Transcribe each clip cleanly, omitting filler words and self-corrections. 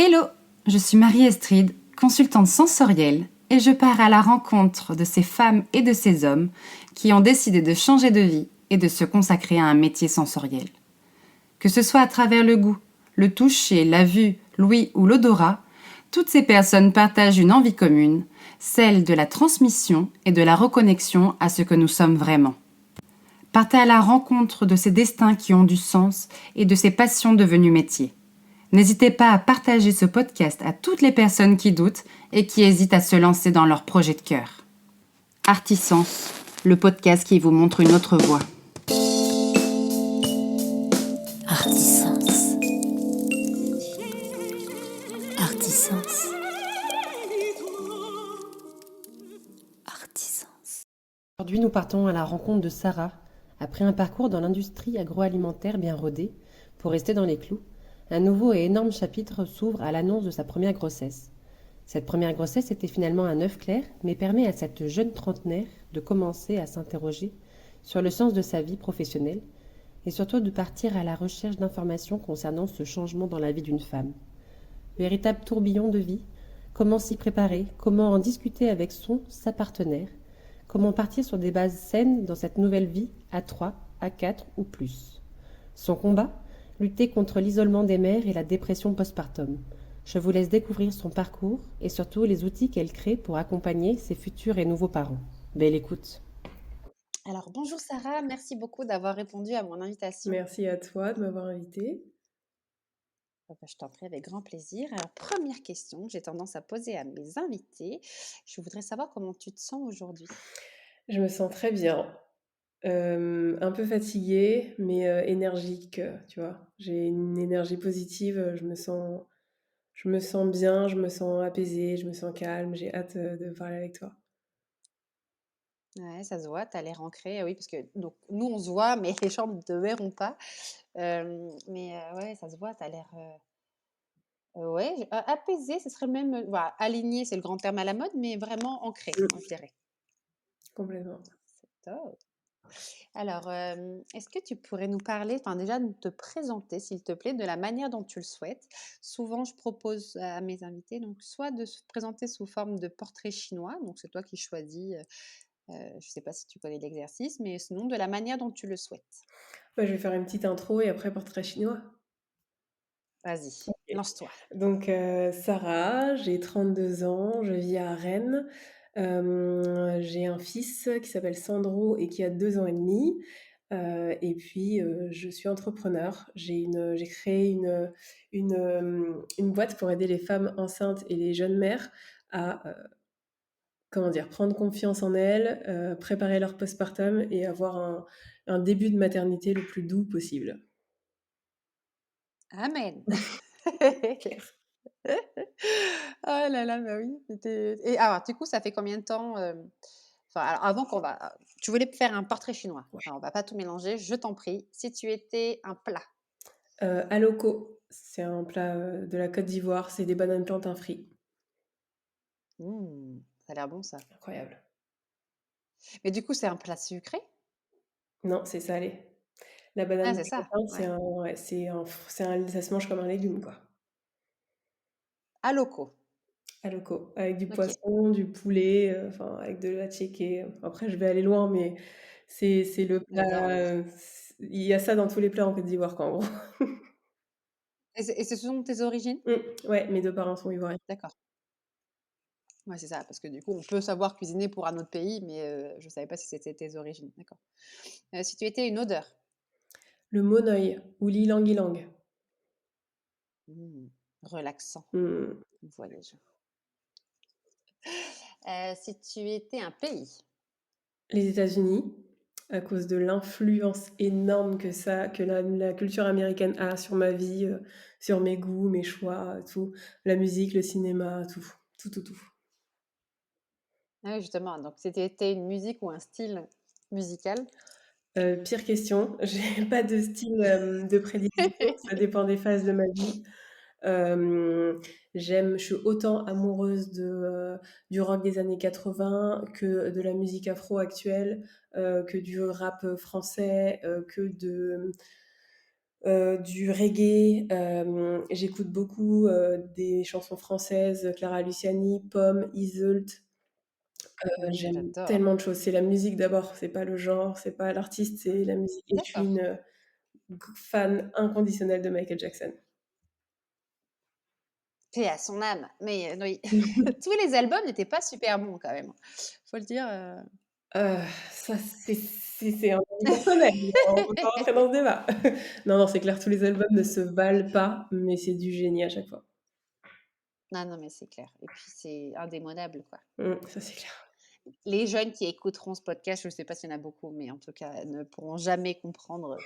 Hello, je suis Marie-Estride, consultante sensorielle, et je pars à la rencontre de ces femmes et de ces hommes qui ont décidé de changer de vie et de se consacrer à un métier sensoriel. Que ce soit à travers le goût, le toucher, la vue, l'ouïe ou l'odorat, toutes ces personnes partagent une envie commune, celle de la transmission et de la reconnexion à ce que nous sommes vraiment. Partez à la rencontre de ces destins qui ont du sens et de ces passions devenues métiers. N'hésitez pas à partager ce podcast à toutes les personnes qui doutent et qui hésitent à se lancer dans leur projet de cœur. Artisans, le podcast qui vous montre une autre voie. Artisans. Artisans. Artisans. Aujourd'hui, nous partons à la rencontre de Sarah. Après un parcours dans l'industrie agroalimentaire bien rodé, pour rester dans les clous, un nouveau et énorme chapitre s'ouvre à l'annonce de sa première grossesse. Cette première grossesse était finalement un œuf clair, mais permet à cette jeune trentenaire de commencer à s'interroger sur le sens de sa vie professionnelle et surtout de partir à la recherche d'informations concernant ce changement dans la vie d'une femme. Véritable tourbillon de vie, comment s'y préparer, comment en discuter avec sa partenaire, comment partir sur des bases saines dans cette nouvelle vie à 3, à 4 ou plus. Son combat ? Lutter contre l'isolement des mères et la dépression postpartum. Je vous laisse découvrir son parcours et surtout les outils qu'elle crée pour accompagner ses futurs et nouveaux parents. Belle écoute. Alors, bonjour Sarah, merci beaucoup d'avoir répondu à mon invitation. Merci à toi de m'avoir invitée. Je t'en prie, avec grand plaisir. Alors, première question que j'ai tendance à poser à mes invités. Je voudrais savoir comment tu te sens aujourd'hui. Je me sens très bien. Un peu fatiguée, mais énergique, tu vois. J'ai une énergie positive, je me sens bien, je me sens apaisée, je me sens calme. J'ai hâte de parler avec toi. Ouais, ça se voit, tu as l'air ancrée. Oui, parce que donc, nous, on se voit, mais les gens ne te verront pas. Ouais, ça se voit, tu as l'air ouais, apaisée, ce serait même, voilà, alignée, c'est le grand terme à la mode, mais vraiment ancrée, je dirais. Complètement. C'est top. Alors, est-ce que tu pourrais nous parler, enfin déjà de te présenter, s'il te plaît, de la manière dont tu le souhaites. Souvent, je propose à mes invités, donc soit de se présenter sous forme de portrait chinois, donc c'est toi qui choisis, je ne sais pas si tu connais l'exercice, mais sinon de la manière dont tu le souhaites. Ouais, je vais faire une petite intro et après portrait chinois. Vas-y, Ok. lance-toi. Donc, Sarah, j'ai 32 ans, je vis à Rennes. J'ai un fils qui s'appelle Sandro et qui a 2 ans et demi. Et puis, je suis entrepreneur. J'ai créé une boîte pour aider les femmes enceintes et les jeunes mères à, comment dire? Prendre confiance en elles, préparer leur postpartum et avoir un début de maternité le plus doux possible. Amen. Claire. Oh là là, bah oui. Et alors, du coup, ça fait combien de temps Enfin, alors, avant qu'on va. Tu voulais faire un portrait chinois. Ouais. Alors, on va pas tout mélanger, je t'en prie. Si tu étais un plat. Aloko, c'est un plat, de la Côte d'Ivoire, c'est des bananes plantains frites. Ça a l'air bon ça. Incroyable. Mais du coup, c'est un plat sucré? Non, c'est salé. La Ah, banane c'est ça, plantain, ouais. ça se mange comme un légume, quoi. Aloko. Aloko, avec du Ok. poisson, du poulet, enfin avec de la tchéké. Après je vais aller loin, mais c'est le J'adore, oui. plat, il y a ça dans tous les plats en Côte d'Ivoire, quoi, en gros. Et ce sont tes origines? Ouais, mes 2 parents sont ivoiriens. D'accord. Ouais, c'est ça, parce que du coup, on peut savoir cuisiner pour un autre pays, mais je ne savais pas si c'était tes origines. D'accord. Si tu étais une odeur? Le monoeil ou l'ilang-ilang. Relaxant, Mmh. voyage. Si tu étais un pays? Les États-Unis, à cause de l'influence énorme que la culture américaine a sur ma vie, sur mes goûts, mes choix, tout. La musique, le cinéma, tout. Tout, tout, tout. Ah oui, justement, donc si tu étais une musique ou un style musical? Pire question, j'ai pas de style, de prédilection, ça dépend des phases de ma vie. Je suis autant amoureuse du rock des années 80 que de la musique afro actuelle, que du rap, français, que de du reggae, j'écoute beaucoup, des chansons françaises, Clara Luciani, Pomme, Iseult, Oui, j'aime j'adore. tellement de choses. C'est la musique d'abord, c'est pas le genre, c'est pas l'artiste, c'est la musique et je suis D'accord. une, fan inconditionnelle de Michael Jackson. Paix à son âme. Mais oui, tous les albums n'étaient pas super bons quand même, faut le dire, Heu, ça c'est un avis personnel, on peut pas rentrer dans ce débat. Non, non, c'est clair, tous les albums ne se valent pas, mais c'est du génie à chaque fois. Non, non, mais c'est clair et puis c'est indémodable, quoi. Ça c'est clair. Les jeunes qui écouteront ce podcast, je ne sais pas s'il y en a beaucoup, mais en tout cas, ne pourront jamais comprendre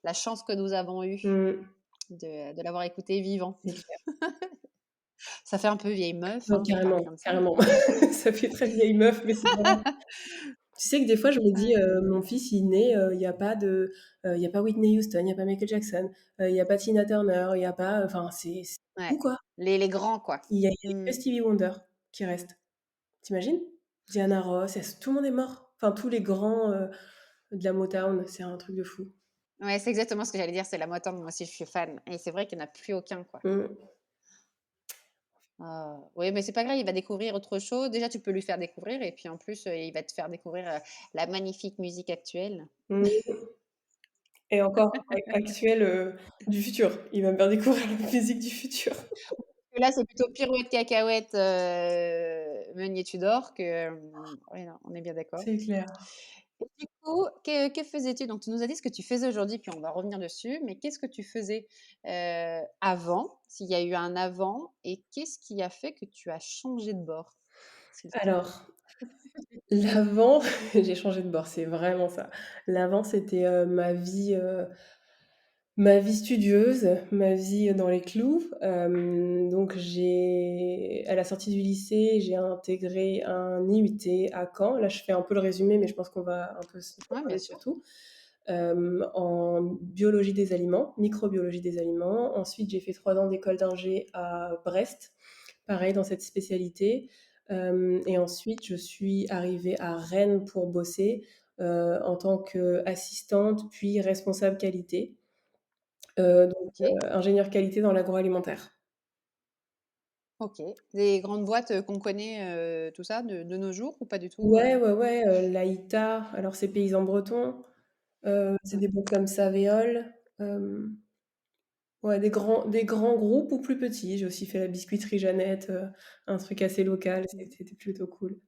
la chance que nous avons eue Mmh, de l'avoir écouté vivant. c'est clair. Ça fait un peu vieille meuf, Non, hein, de carrément, parler comme ça, mais carrément. bon. Ça fait très vieille meuf, mais c'est vrai. Tu sais que des fois je me dis, Aïe, aïe, mon aïe. fils il est né, il y a pas Whitney Houston, il y a pas Michael Jackson, il y a pas Tina Turner, il y a pas enfin c'est Ouais, fou quoi. les grands, quoi. Il y a Mmh. que Stevie Wonder qui reste. Tu imagines? Diana Ross, tout le monde est mort. Enfin tous les grands, de la Motown, c'est un truc de fou. Ouais, c'est exactement ce que j'allais dire, c'est la Motown, moi aussi je suis fan et c'est vrai qu'il y en a plus aucun, quoi. Mmh. Oui, mais c'est pas grave, il va découvrir autre chose. Déjà, tu peux lui faire découvrir et puis en plus, il va te faire découvrir, la magnifique musique actuelle. Mmh et encore actuel, du futur. Il va me faire découvrir la musique du futur. Que là, c'est plutôt pirouette, cacahuète, meunier Tudor que, oui, non, on est bien d'accord. C'est clair. Et du coup, que faisais-tu? Donc tu nous as dit ce que tu faisais aujourd'hui, puis on va revenir dessus, mais qu'est-ce que tu faisais, avant? S'il y a eu un avant et qu'est-ce qui a fait que tu as changé de bord, s'il te plaît? Alors, l'avant j'ai changé de bord, c'est vraiment ça. L'avant, c'était, ma vie studieuse, ma vie dans les clous. Donc j'ai à la sortie du lycée, j'ai intégré un IUT à Caen. Là, je fais un peu le résumé, mais je pense qu'on va un peu se Ouais, bien reparler sur sûr. tout. En biologie des aliments, microbiologie des aliments. Ensuite, j'ai fait 3 ans d'école d'ingé à Brest, pareil dans cette spécialité. Et ensuite, je suis arrivée à Rennes pour bosser, en tant qu'assistante, puis responsable qualité, OK, ingénieure qualité dans l'agroalimentaire. OK. Des grandes boîtes, qu'on connaît, tout ça, de nos jours ou pas du tout, Ouais, ouais, ouais, l'AITA, alors c'est paysans bretons, c'est Mmh. des boîtes comme Savéol, hem ouais, des grands groupes ou plus petits. J'ai aussi fait la biscuiterie Jeannette, un truc assez local, c'était plutôt cool.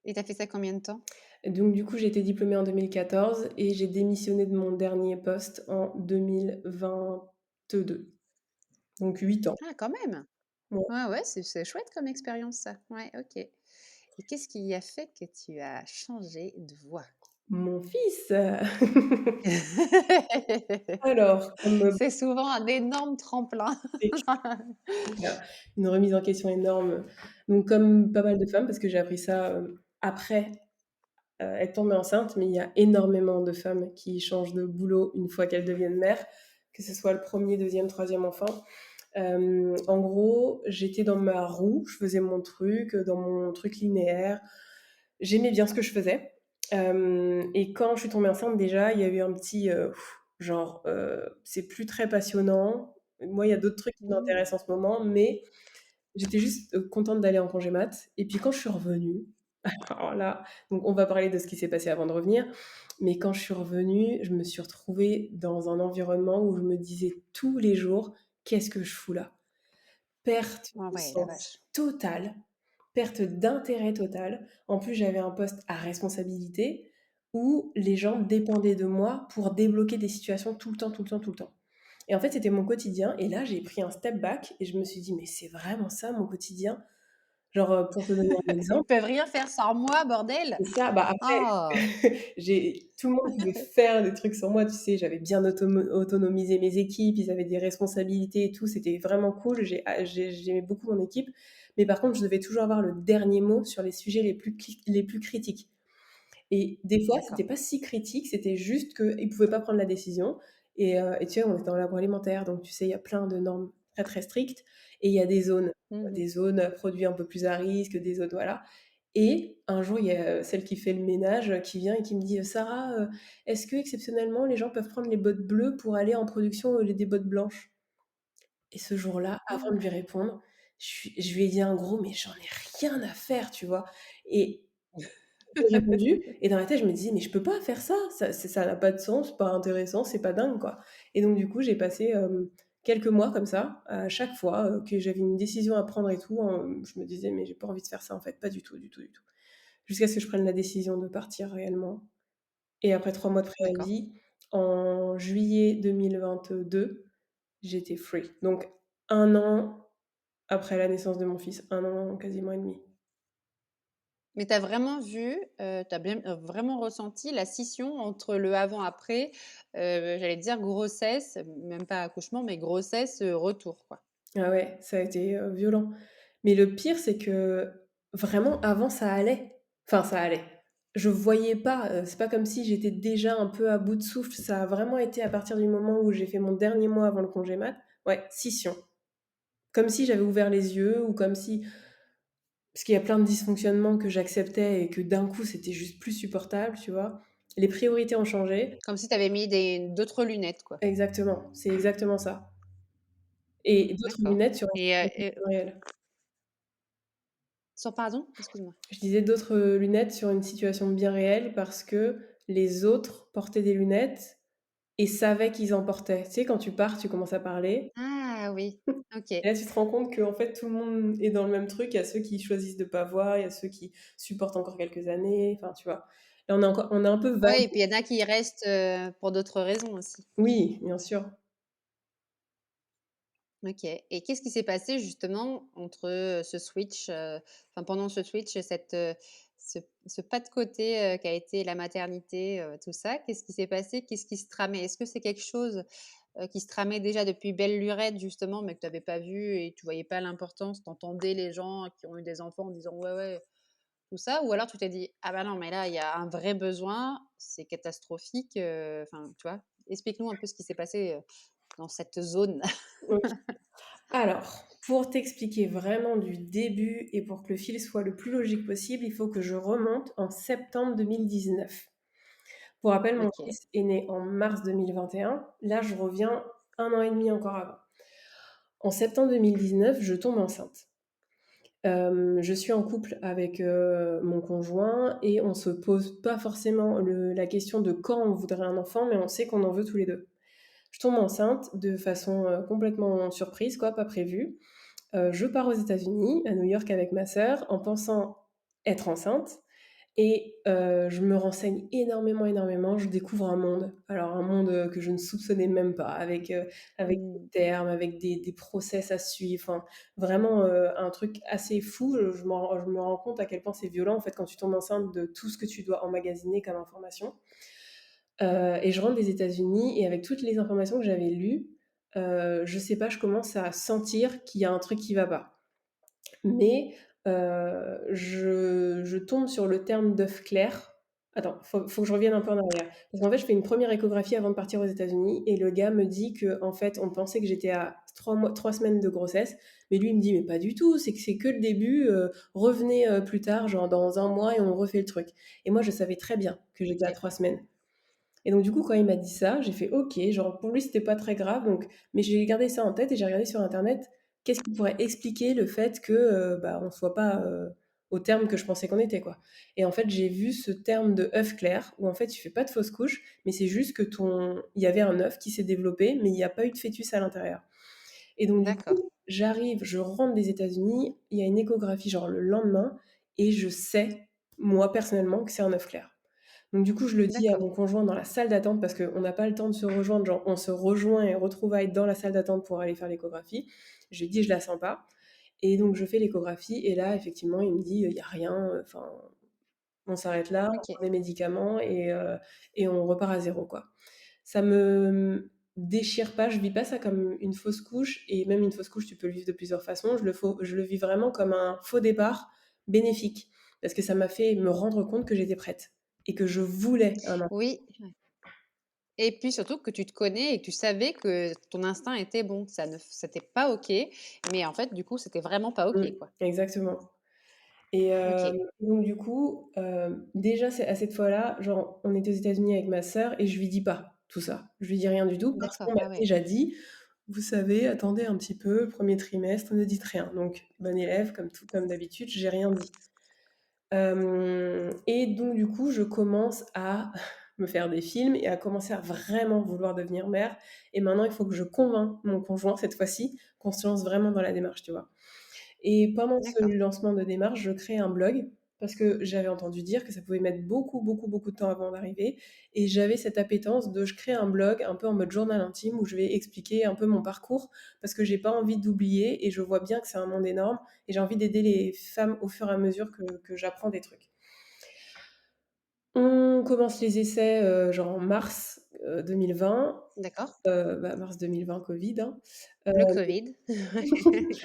Et tu as fait ça combien de temps? Et donc du coup, j'ai été diplômée en 2014 et j'ai démissionné de mon dernier poste en 2022. Donc 8 ans. Ah, quand même! Ouais. Ouais, ouais, c'est chouette comme expérience ça. Ouais, OK. Et qu'est-ce qui a fait que tu as changé de voie? Mon fils! Alors, comme, C'est souvent un énorme tremplin. c'est clair, une remise en question énorme, donc comme pas mal de femmes, parce que j'ai appris ça, après, être tombée enceinte, mais il y a énormément de femmes qui changent de boulot une fois qu'elles deviennent mères, que ce soit le premier, deuxième, troisième enfant. En gros, j'étais dans ma roue, je faisais mon truc, dans mon truc linéaire. J'aimais bien ce que je faisais. Et quand je suis tombée enceinte, déjà, il y a eu un petit, genre, c'est plus très passionnant. Moi, il y a d'autres trucs qui Mmh. m'intéressent en ce moment, mais j'étais juste, contente d'aller en congé mat et puis quand je suis revenue, alors là, donc on va parler de ce qui s'est passé avant de revenir, mais quand je suis revenue, je me suis retrouvée dans un environnement où je me disais tous les jours: «Qu'est-ce que je fous là?» Perte Ah de ouais, la sens vache. totale, perte d'intérêt total. En plus, j'avais un poste à responsabilité où les gens dépendaient de moi pour débloquer des situations tout le temps, tout le temps, tout le temps. Et en fait, c'était mon quotidien et là, j'ai pris un step back et je me suis dit: «Mais c'est vraiment ça mon quotidien?» Genre, pour te donner un Ils exemple, peuvent rien faire sans moi, bordel! c'est ça, bah, Oh! après, j'ai tout le monde pouvait faire des trucs sur moi, tu sais? J'avais bien autonomisé mes équipes, ils avaient des responsabilités et tout, c'était vraiment cool. J'aimais beaucoup mon équipe, mais par contre, je devais toujours avoir le dernier mot sur les sujets les plus critiques. Et des fois, c'était D'accord. pas si critique, c'était juste qu'ils pouvaient pas prendre la décision et tu sais, on était dans l'agroalimentaire, donc tu sais, il y a plein de normes très, très strictes et il y a des zones Mmh. des zones, produits un peu plus à risque, des zones voilà Et un jour, il y a, celle qui fait le ménage, qui vient et qui me dit: «Sarah, est-ce que exceptionnellement les gens peuvent prendre les bottes bleues pour aller en production au lieu des bottes blanches?» Et ce jour-là, avant de lui répondre, je lui ai dit un gros: «Mais j'en ai rien à faire», tu vois? Et j'ai répondu et dans ma tête, je me disais: «Mais je peux pas faire ça, ça n'a pas de sens, c'est pas intéressant, c'est pas dingue, quoi». Et donc du coup, j'ai passé, quelques mois comme ça, à chaque fois, que j'avais une décision à prendre et tout, je me disais: «Mais j'ai pas envie de faire ça, en fait, pas du tout, du tout, du tout». Jusqu'à ce que je prenne la décision de partir réellement et après 3 mois de D'accord. préavis, en juillet 2022, j'étais free. Donc 1 an après la naissance de mon fils, 1 an quasiment et demi. Mais tu as vraiment vu, tu as bien vraiment ressenti la scission entre le avant-après, j'allais dire grossesse, même pas accouchement, mais grossesse, retour, quoi? Ah ouais, ça a été, violent. Mais le pire, c'est que vraiment avant ça allait. Enfin ça allait. Je voyais pas, c'est pas comme si j'étais déjà un peu à bout de souffle. Ça a vraiment été à partir du moment où j'ai fait mon dernier mois avant le congé mat, ouais, scission. Comme si j'avais ouvert les yeux ou comme si parce qu'il y a plein de dysfonctionnements que j'acceptais et que d'un coup c'était juste plus supportable, tu vois? Les priorités ont changé. Comme si tu avais mis d'autres lunettes, quoi? Exactement, c'est exactement ça et d'autres D'accord. lunettes sur une situation Et réelle. pardon? Excuse-moi. Je disais d'autres, lunettes sur une situation bien réelle parce que les autres portaient des lunettes et savaient qu'ils en portaient. Tu sais, quand tu pars, tu commences à parler Ah oui, OK. et là, tu te rends compte qu'en fait, tout le monde est dans le même truc. Il y a ceux qui choisissent de pas voir, il y a ceux qui supportent encore quelques années, enfin, tu vois? Là, on est un peu vague. Ouais et puis il y en a qui restent, pour d'autres raisons aussi. Oui, bien sûr. OK et qu'est-ce qui s'est passé justement entre, ce switch, enfin pendant ce switch et ce pas de côté, qu'a été la maternité, tout ça? Qu'est-ce qui s'est passé? Qu'est-ce qui se tramait? Est-ce que c'est quelque chose, qui se tramait déjà depuis belle lurette justement, mais que tu avais pas vu et tu voyais pas l'importance? Tu entendais les gens qui ont eu des enfants en disant: «Ouais, ouais», tout ça? Ou alors tu t'es dit: «Ah bah non, mais là, il y a un vrai besoin, c'est catastrophique», enfin, tu vois? Explique-nous un peu ce qui s'est passé, dans cette zone. OK. Alors, pour t'expliquer vraiment du début et pour que le fil soit le plus logique possible, il faut que je remonte en septembre 2019. Pour rappel, mon OK. fils est né en mars 2021. Là, je reviens 1 an et demi encore avant. En septembre 2019, je tombe enceinte. Je suis en couple avec, mon conjoint et on se pose pas forcément la question de quand on voudrait un enfant, mais on sait qu'on en veut tous les 2. Je tombe enceinte de façon, complètement surprise quoi, pas prévue. Je pars aux États-Unis, à New York avec ma sœur, en pensant être enceinte et je me renseigne énormément, énormément. Je découvre un monde, alors un monde, que je ne soupçonnais même pas avec des Mmh. termes, avec des process à suivre, enfin vraiment, un truc assez fou. Je me rends compte à quel point c'est violent, en fait, quand tu tombes enceinte de tout ce que tu dois emmagasiner comme information. Et je rentre des États-Unis et avec toutes les informations que j'avais lues, je sais pas, je commence à sentir qu'il y a un truc qui va pas. Mais, je tombe sur le terme d'œuf clair. Attends, faut que je revienne un peu en arrière. Parce qu'en fait, je fais une première échographie avant de partir aux États-Unis et le gars me dit qu'en fait, on pensait que j'étais à 3 semaines de grossesse, mais lui, il me dit: «Mais pas du tout, c'est que le début, revenez, plus tard, genre dans 1 mois et on refait le truc». Et moi, je savais très bien que j'étais à OK. 3 semaines. Et donc du coup, quand il m'a dit ça, j'ai fait: «OK», genre pour lui, c'était pas très grave donc mais j'ai gardé ça en tête et j'ai regardé sur internet qu'est-ce qui pourrait expliquer le fait que, bah, on soit pas, au terme que je pensais qu'on était, quoi. Et en fait, j'ai vu ce terme de œuf clair où en fait, tu fais pas de fausse couche, mais c'est juste que ton il y avait un œuf qui s'est développé, mais il y a pas eu de fœtus à l'intérieur. Et donc du D'accord, coup, je rentre des États-Unis, il y a une échographie genre le lendemain et je sais, moi personnellement, que c'est un œuf clair. Donc du coup, je le dis à d'accord. mon conjoint dans la salle d'attente parce qu'on n'a pas le temps de se rejoindre, genre on se rejoint et retrouvaille dans la salle d'attente pour aller faire l'échographie. Je lui dis: «Je la sens pas» et donc je fais l'échographie et là, effectivement, il me dit: «Il y a rien, enfin, on s'arrête là, on OK. prend des médicaments et on repart à zéro quoi». Ça me déchire pas, je vis pas ça comme une fausse couche et même une fausse couche, tu peux le vivre de plusieurs façons. Je le vis vraiment comme un faux départ bénéfique parce que ça m'a fait me rendre compte que j'étais prête et que je voulais un enfant. Oui, ouais et puis surtout que tu te connais et que tu savais que ton instinct était bon. Ça ne c'était pas OK, mais en fait, du coup, c'était vraiment pas OK, Mmh, quoi. exactement Et OK. donc du coup, déjà c'est à cette fois-là, genre, on était aux États-Unis avec ma sœur et je lui dis pas tout ça. Je lui dis rien du tout parce D'accord. qu'on m'a Ah ouais. déjà dit: «Vous savez, attendez un petit peu, premier trimestre, ne dites rien». Donc bonne élève comme d'habitude, j'ai rien dit. Et donc du coup, je commence à me faire des films et à commencer à vraiment vouloir devenir mère et maintenant il faut que je convainc mon conjoint cette fois-ci qu'on se lance vraiment dans la démarche, tu vois? Et pendant ce D'accord. lancement de démarche, je crée un blog parce que j'avais entendu dire que ça pouvait mettre beaucoup, beaucoup, beaucoup de temps avant d'arriver et j'avais cette appétence de je crée un blog un peu en mode journal intime où je vais expliquer un peu mon parcours parce que j'ai pas envie d'oublier et je vois bien que c'est un monde énorme et j'ai envie d'aider les femmes au fur et à mesure que j'apprends des trucs. On commence les essais, genre en mars, 2020, D'accord. mars 2020 covid, hein. Le Covid.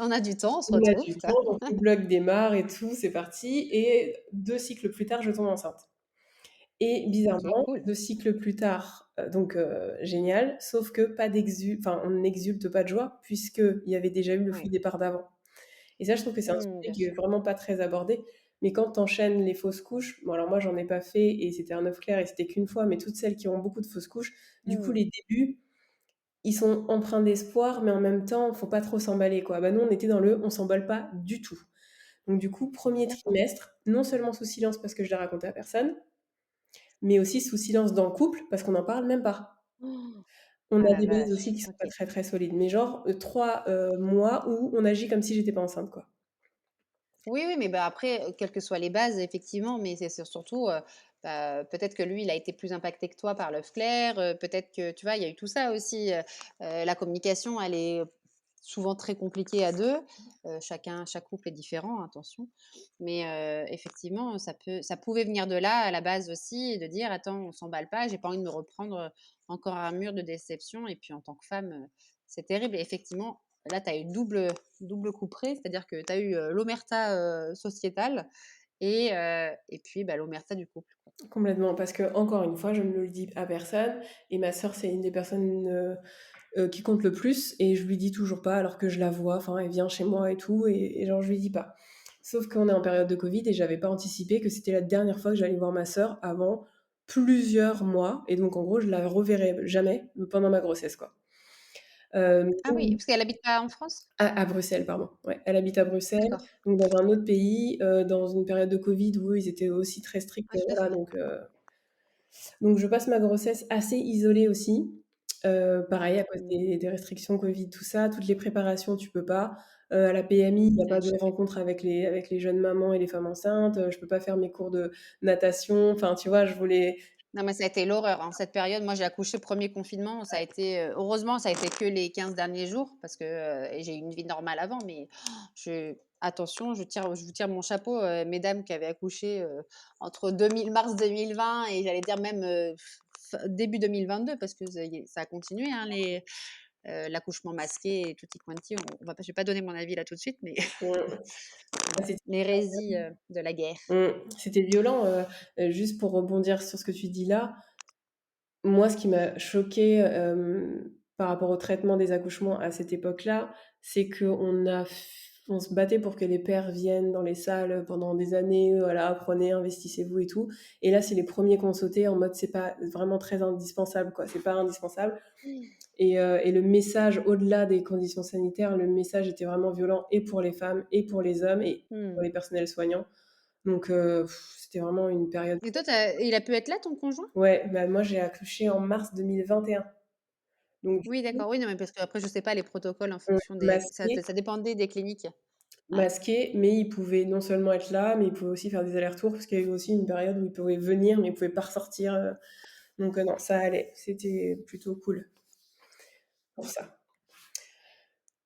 On a du temps, on se On a retrouve, du quoi. temps, donc le blog démarre et tout, c'est parti et 2 cycles plus tard, je tombe enceinte et OK, bizarrement, cool. 2 cycles plus tard, donc génial, sauf que pas on n'exulte pas de joie puisqu'il y avait déjà eu le faux Oui. départ d'avant et ça, je trouve que c'est un Mmh, sujet bien qui est sûr. vraiment pas très abordé, mais quand tu enchaînes les fausses couches, bon alors moi, j'en ai pas fait et c'était un œuf clair et c'était qu'une fois, mais toutes celles qui ont beaucoup de fausses couches, du coup, Mmh. les débuts, ils sont empreints d'espoir, mais en même temps, faut pas trop s'emballer, quoi. Bah, nous, on était dans le: «On s'emballe pas du tout». Donc du coup, premier D'accord. trimestre, non seulement sous silence parce que je l'ai raconté à personne, mais aussi sous silence dans le couple parce qu'on n'en parle même pas. Oh, On ah a la des bases aussi vache. qui sont pas OK. très, très solides, mais genre, 3, mois où on agit comme si j'étais pas enceinte, quoi. Oui, oui, mais bah, après, quelles que soient les bases, effectivement, mais c'est surtout, bah, peut-être que lui, il a été plus impacté que toi par l'œuf clair, peut-être que, tu vois, il y a eu tout ça aussi, la communication, elle est souvent très compliquée à 2. Chaque couple est différent, hein, attention. Mais effectivement, ça pouvait venir de là, à la base aussi, et de dire: «Attends, on s'emballe pas, j'ai pas envie de me reprendre, encore un mur de déception» et puis en tant que femme, c'est terrible et effectivement, là, tu as eu double couperet, c'est-à-dire que tu as eu, l'omerta, sociétale et puis, bah, l'omerta du couple, quoi. Complètement, parce que encore une fois, je ne le dis à personne et ma sœur, c'est une des personnes, qui compte le plus et je lui dis toujours pas alors que je la vois, enfin, elle vient chez moi et tout et genre je lui dis pas. Sauf qu'on est en période de covid et j'avais pas anticipé que c'était la dernière fois que j'allais voir ma sœur avant plusieurs mois et donc en gros, je la reverrai jamais pendant ma grossesse, quoi. Ah oui, parce qu'elle habite pas en France? À Bruxelles, pardon, ouais. Elle habite à Bruxelles, D'accord. donc dans un autre pays, dans une période de covid où ils étaient aussi très stricts, Ouais, tout à voilà, fait. donc je passe ma grossesse assez isolée aussi, pareil à cause Mmh. des restrictions covid, tout ça, toutes les préparations, tu peux pas. À la PMI, il y a Ouais, pas de je sais. rencontre avec les jeunes mamans et les femmes enceintes, je peux pas faire mes cours de natation, enfin, tu vois? Je voulais Non, mais ça a été l'horreur, hein. Cette période, moi, j'ai accouché premier confinement, ça a été, heureusement, ça a été que les 15 derniers jours parce que, et j'ai eu une vie normale avant, mais je attention, je vous tire mon chapeau, mesdames qui avaient accouché, entre mars 2020 et j'allais dire même, début 2022 parce que ça a continué, hein, l'accouchement masqué et tutti quanti. On va pas Je vais pas donner mon avis là tout de suite, mais mmh, bah, c'était l'hérésie, de la guerre. c'était violent, juste pour rebondir sur ce que tu dis là, moi, ce qui m'a choquée, par rapport au traitement des accouchements à cette époque-là, c'est on se battait pour que les pères viennent dans les salles, pendant des années, voilà: «Prenez, investissez-vous et tout» et là, c'est les premiers qui ont sauté en mode: «C'est pas vraiment très indispensable, quoi, c'est pas indispensable» et le message, au-delà des conditions sanitaires, le message était vraiment violent et pour les femmes et pour les hommes et pour Mmh. les personnels soignants donc c'était vraiment une période Et toi, il a pu être là, ton conjoint? ouais, bah, moi, j'ai accouché en mars 2021. Donc du Oui, coup, d'accord, oui, non, mais parce qu'après, je sais pas les protocoles en on fonction des masquait ça dépendait des cliniques. Ouais. masqué, mais il pouvait non seulement être là, mais il pouvait aussi faire des allers-retours parce qu'il y a eu aussi une période où il pouvait venir, mais il pouvait pas ressortir, donc non, ça allait. C'était plutôt cool pour ça.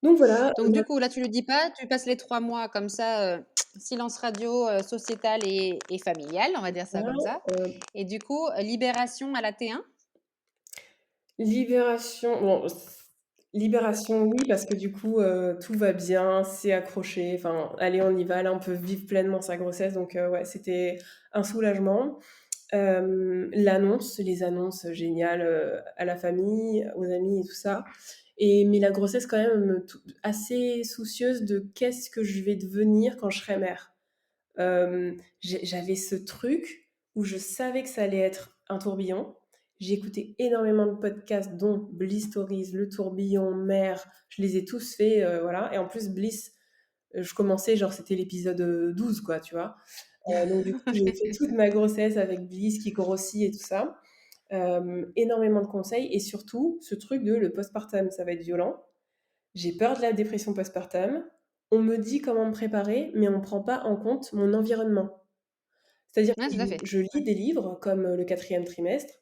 Donc voilà, Donc du coup, là, tu lui dis pas, tu passes les 3 mois comme ça, silence radio, sociétal et familial, on va dire ça comme ça et du coup, libération à la T1? libération, bon, libération, oui, parce que du coup, tout va bien, c'est accroché, enfin, allez, on y va, là, on peut vivre pleinement sa grossesse, donc ouais, c'était un soulagement. Les annonces géniales, à la famille, aux amis et tout ça mais la grossesse quand même assez soucieuse de qu'est-ce que je vais devenir quand je serai mère? J'avais ce truc où je savais que ça allait être un tourbillon. J'ai écouté énormément de podcasts, dont Bliss Stories, Le Tourbillon, Mère. Je les ai tous faits, voilà. Et en plus, Bliss, je commençais, genre, c'était l'épisode 12, quoi, tu vois. Donc, du coup, j'ai fait toute ma grossesse avec Bliss, Kiko Rossi et tout ça. Énormément de conseils. Et surtout, ce truc de le postpartum, ça va être violent. J'ai peur de la dépression postpartum. On me dit comment me préparer, mais on ne prend pas en compte mon environnement. C'est-à-dire Ouais, que tout à fait. je lis des livres comme le 4e trimestre,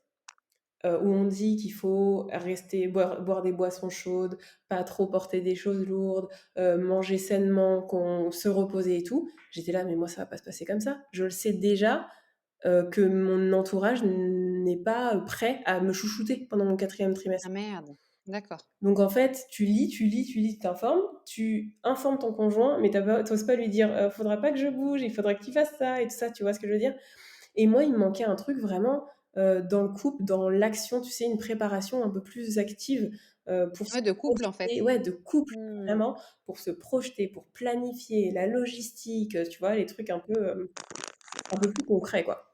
où on dit qu'il faut rester, boire des boissons chaudes, pas trop porter des choses lourdes, manger sainement, se reposer et tout. J'étais là, mais moi, ça va pas se passer comme ça. Je le sais déjà, que mon entourage n'est pas prêt à me chouchouter pendant mon 4e Ah trimestre. merde, d'accord. Donc en fait, tu lis, tu t'informes, tu informes ton conjoint, mais t'oses pas lui dire faudra pas que je bouge, il faudra que tu fasses ça et tout ça, tu vois ce que je veux dire? Et moi, il me manquait un truc vraiment dans le couple, dans l'action, tu sais, une préparation un peu plus active pour se Ouais, de couple, en projeter, fait. ouais, de couple, Mmh. vraiment, pour se projeter, pour planifier la logistique, tu vois, les trucs un peu plus concrets, quoi.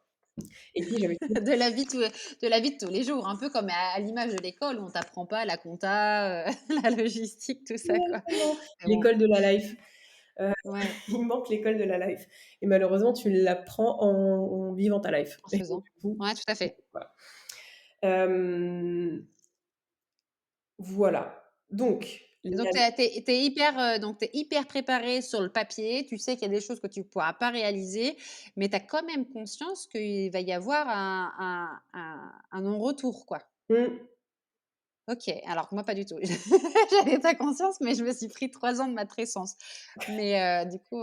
Et puis j'avais De la vie de la vie de tous les jours, un peu comme à l'image de l'école où on t'apprend pas la compta, la logistique, tout ça, quoi. exactement Mais bon, l'école de la life. ouais, Il manque l'école de la life. Et malheureusement, tu l'apprends en vivant ta life. en Et faisant. du coup, Ouais, tout à fait. voilà. Hem, voilà. Donc, Et donc tu es hyper, donc tu hyper préparé sur le papier, tu sais qu'il y a des choses que tu pourras pas réaliser, mais tu as quand même conscience qu'il va y avoir un non-retour, quoi. mmh, OK, alors que moi pas du tout. J'avais pas conscience, mais je me suis pris 3 ans de matrescence. Mais du coup,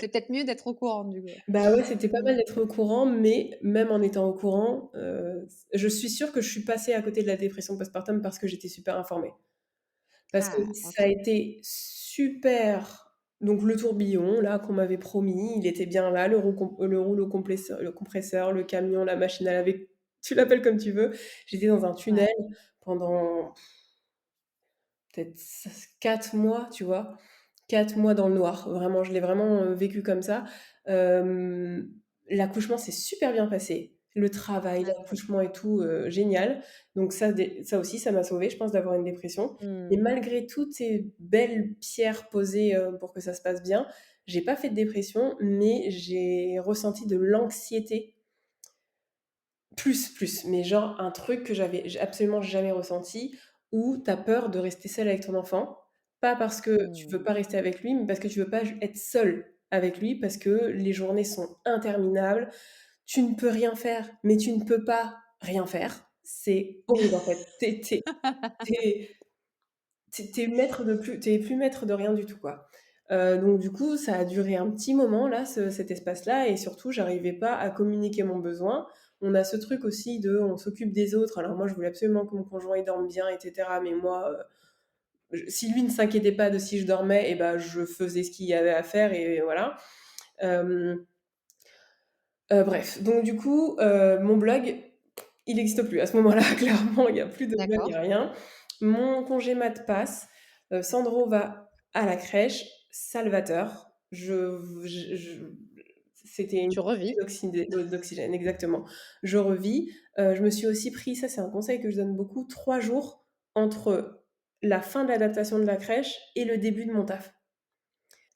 c'est peut-être mieux d'être au courant du coup. bah, ouais, c'était pas Mmh. mal d'être au courant, mais même en étant au courant, je suis sûre que je suis passée à côté de la dépression postpartum parce que j'étais super informée. Parce que Ah ça a OK. été super, donc le tourbillon là qu'on m'avait promis, il était bien là, le compresseur, le camion, la machine à laver, tu l'appelles comme tu veux. J'étais dans un tunnel Ouais. pendant peut-être 4 mois, tu vois? 4 mois dans le noir. Vraiment, je l'ai vraiment, vécu comme ça. Hem, L'accouchement s'est super bien passé. Le travail, Ah top. l'accouchement et tout, génial. Donc ça aussi, ça m'a sauvée, je pense, d'avoir une dépression. Mais Mmh. malgré toutes ces belles pierres posées, pour que ça se passe bien, j'ai pas fait de dépression, mais j'ai ressenti de l'anxiété plus, mais genre un truc que j'avais absolument jamais ressenti, où tu as peur de rester seule avec ton enfant. Pas parce que tu Mmh. veux pas rester avec lui, mais parce que tu veux pas être seule avec lui, parce que les journées sont interminables. Tu ne peux rien faire, mais tu ne peux pas rien faire. C'est horrible en fait. Tu es maître de plus tu plus maître de rien du tout, quoi. Donc du coup, ça a duré un petit moment là, cet espace-là, et surtout, j'arrivais pas à communiquer mon besoin. On a ce truc aussi de on s'occupe des autres. Alors moi, je voulais absolument que mon conjoint, il dorme bien et cetera, mais moi, j si lui ne s'inquiétait pas de si je dormais, et ben je faisais ce qu'il y avait à faire et voilà. Hem, bref, donc du coup, mon blog, il n'existe plus à ce moment-là, clairement, il y a plus de blog, il y D'accord. a rien. Mon congé mat passe, Sandro va à la crèche, salvateur. Je C'était une Tu bouffée revis. d'oxygène, exactement. Je revis, je me suis aussi pris, ça c'est un conseil que je donne beaucoup, 3 jours entre la fin de l'adaptation de la crèche et le début de mon taf.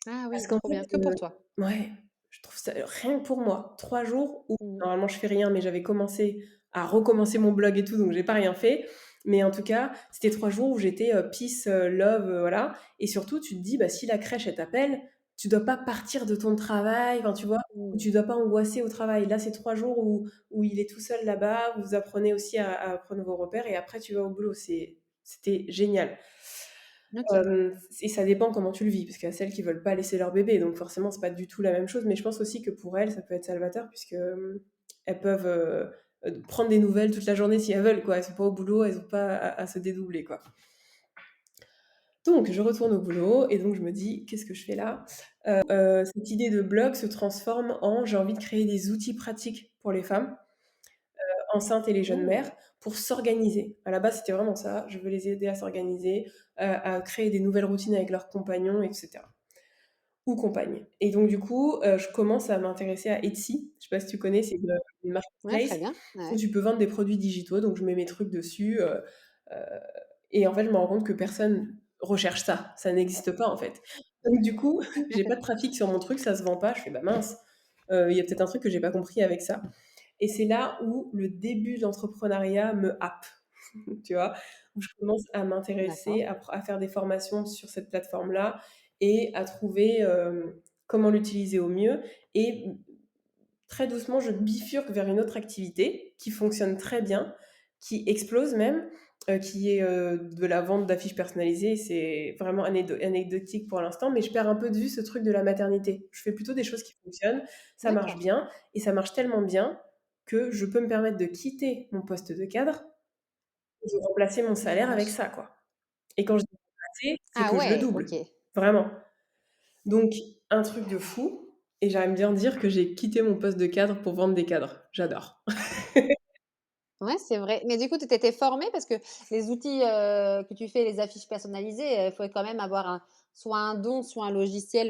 Ah Parce oui, qu'en trop bien, que fait, pour toi. ouais, je trouve ça rien que pour moi, 3 jours où Mmh. normalement je fais rien, mais j'avais commencé à recommencer mon blog et tout, donc j'ai pas rien fait. Mais en tout cas, c'était 3 jours où j'étais, peace, love, voilà. Et surtout, tu te dis, bah, si la crèche, elle t'appelle, tu dois pas partir de ton travail, enfin, tu vois? Ou Mmh. tu dois pas angoisser au travail. Là, c'est 3 jours où il est tout seul là-bas, vous apprenez aussi à prendre vos repères, et après tu vas au boulot. C'était génial. OK. Et ça dépend comment tu le vis, parce qu'il y a celles qui veulent pas laisser leur bébé, donc forcément c'est pas du tout la même chose. Mais je pense aussi que pour elles, ça peut être salvateur, puisque, elles peuvent, prendre des nouvelles toute la journée si elles veulent, quoi. Elles sont pas au boulot, elles ont pas à se dédoubler, quoi. Donc je retourne au boulot et donc je me dis: «Qu'est-ce que je fais là?» Cette idée de blog se transforme en: j'ai envie de créer des outils pratiques pour les femmes enceintes et les jeunes Mmh. mères pour s'organiser. À la base, c'était vraiment ça. Je veux les aider à s'organiser, à créer des nouvelles routines avec leurs compagnons, et cetera. ou compagne. Et donc du coup, je commence à m'intéresser à Etsy. Je sais pas si tu connais, c'est une Ouais, très marketplace bien. où Ouais. tu peux vendre des produits digitaux, donc je mets mes trucs dessus, heu et en fait, je me rends compte que personne recherche ça. Ça n'existe pas, en fait. Donc du coup, j'ai pas de trafic sur mon truc, ça se vend pas. Je fais: «Bah mince, il y a peut-être un truc que j'ai pas compris avec ça». Et c'est là où le début de l'entrepreneuriat me happe, tu vois? Où je commence à D'accord. m'intéresser, à faire des formations sur cette plateforme-là et à trouver, comment l'utiliser au mieux et très doucement, je bifurque vers une autre activité qui fonctionne très bien, qui explose même, qui est, de la vente d'affiches personnalisées. C'est vraiment anecdotique pour l'instant, mais je perds un peu de vue ce truc de la maternité. Je fais plutôt des choses qui fonctionnent, ça marche D'accord. bien et ça marche tellement bien que je peux me permettre de quitter mon poste de cadre et de remplacer mon salaire avec Oui. ça, quoi. Et quand je dis remplacer, c'est Ah que je le ouais, OK. double, vraiment. Donc un truc de fou et j'aime bien dire que j'ai quitté mon poste de cadre pour vendre des cadres. J'adore. Ouais, c'est vrai. Mais du coup, tu t'étais formée parce que les outils, que tu fais, les affiches personnalisées, il faut quand même avoir soit un don, soit un logiciel,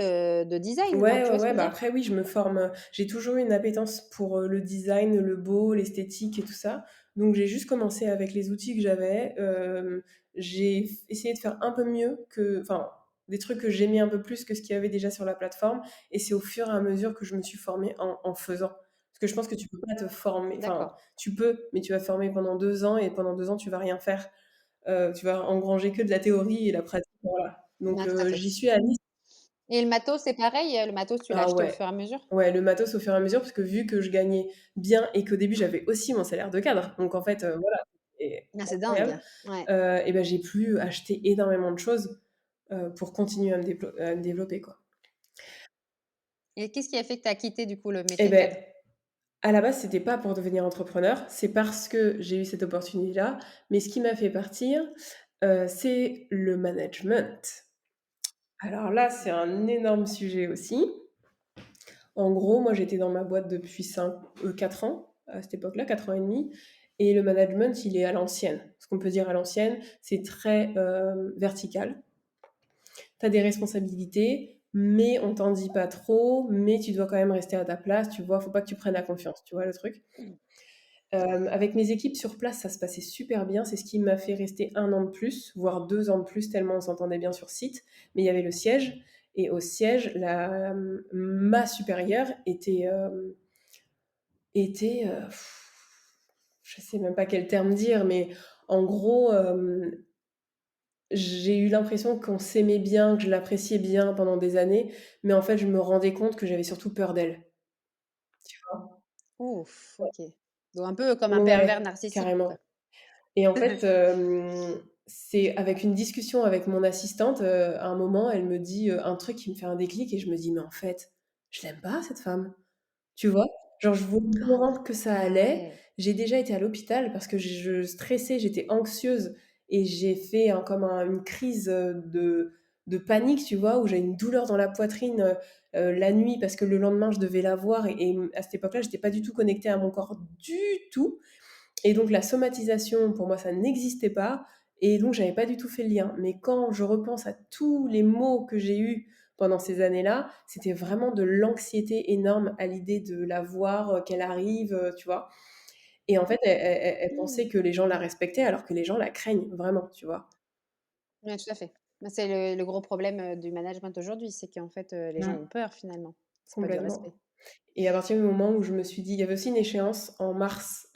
de design, non? Ouais, Tu ouais, vois ce que ouais, je veux bah, dire? après oui, je me forme, j'ai toujours eu une appétence pour, le design, le beau, l'esthétique et tout ça. Donc j'ai juste commencé avec les outils que j'avais, j'ai essayé de faire un peu mieux que enfin, des trucs que j'aimais un peu plus que ce qu'il y avait déjà sur la plateforme et c'est au fur et à mesure que je me suis formée en faisant. Parce que je pense que tu peux pas te former enfin, D'accord. tu peux, mais tu vas te former pendant 2 ans et pendant 2 ans, tu vas rien faire. Tu vas engranger que de la théorie et la pratique, voilà. Donc Ouais, tout à fait. j'y suis allée. Et le matos, c'est pareil? Le matos, tu l'as Ah acheté au ouais. fur et à mesure? Ouais, le matos au fur et à mesure, parce que vu que je gagnais bien et qu'au début j'avais aussi mon salaire de cadre, donc en fait, voilà, c'est Ah, c'est incroyable, dingue. Ouais. et ben, j'ai pu acheter énormément de choses, pour continuer à me développer, quoi. Et qu'est-ce qui a fait que tu as quitté, du coup, le Et métier de beh, cadre? à la base, c'était pas pour devenir entrepreneur, c'est parce que j'ai eu cette opportunité-là, mais ce qui m'a fait partir, c'est le management. Alors là, c'est un énorme sujet aussi. En gros, moi, j'étais dans ma boîte depuis 4 ans, à cette époque-là, 4 ans et demi, et le management, il est à l'ancienne. Ce qu'on peut dire à l'ancienne, c'est très, vertical. Tu as des responsabilités, mais on t'en dit pas trop, mais tu dois quand même rester à ta place, tu vois? Faut pas que tu prennes la confiance, tu vois le truc? Avec mes équipes sur place, ça se passait super bien. C'est ce qui m'a fait rester 1 an de plus, voire 2 ans de plus, tellement on s'entendait bien sur site. Mais il y avait le siège et au siège, ma supérieure était, je sais même pas quel terme dire, mais en gros, j'ai eu l'impression qu'on s'aimait bien, que je l'appréciais bien pendant des années, mais en fait, je me rendais compte que j'avais surtout peur d'elle, tu vois? Ouf, OK. Donc un peu comme un pervers Ouais, narcissique, quoi. carrément. Et en fait, c'est avec une discussion avec mon assistante, à un moment, elle me dit, un truc qui me fait un déclic et je me dis: «Mais en fait, je l'aime pas cette femme». Tu vois? Genre je voulais convaincre que ça Ah allait. ouais. J'ai déjà été à l'hôpital parce que je stressais, j'étais anxieuse et j'ai fait une crise, de panique, tu vois? Où j'ai une douleur dans la poitrine, la nuit parce que le lendemain je devais la voir et à cette époque-là, j'étais pas du tout connectée à mon corps du tout et donc la somatisation, pour moi, ça n'existait pas et donc j'avais pas du tout fait le lien. Mais quand je repense à tous les maux que j'ai eus pendant ces années-là, c'était vraiment de l'anxiété énorme à l'idée de la voir, qu'elle arrive, tu vois? Et en fait, elle pensait Mmh. que les gens la respectaient alors que les gens la craignent vraiment, tu vois? Ouais, tout à fait. Bah, c'est le gros problème, du management aujourd'hui, c'est qu'en fait, les gens ont Mmh. peur finalement. C'est pas du Complètement. respect. Et à partir du moment où je me suis dit il y avait aussi une échéance en mars,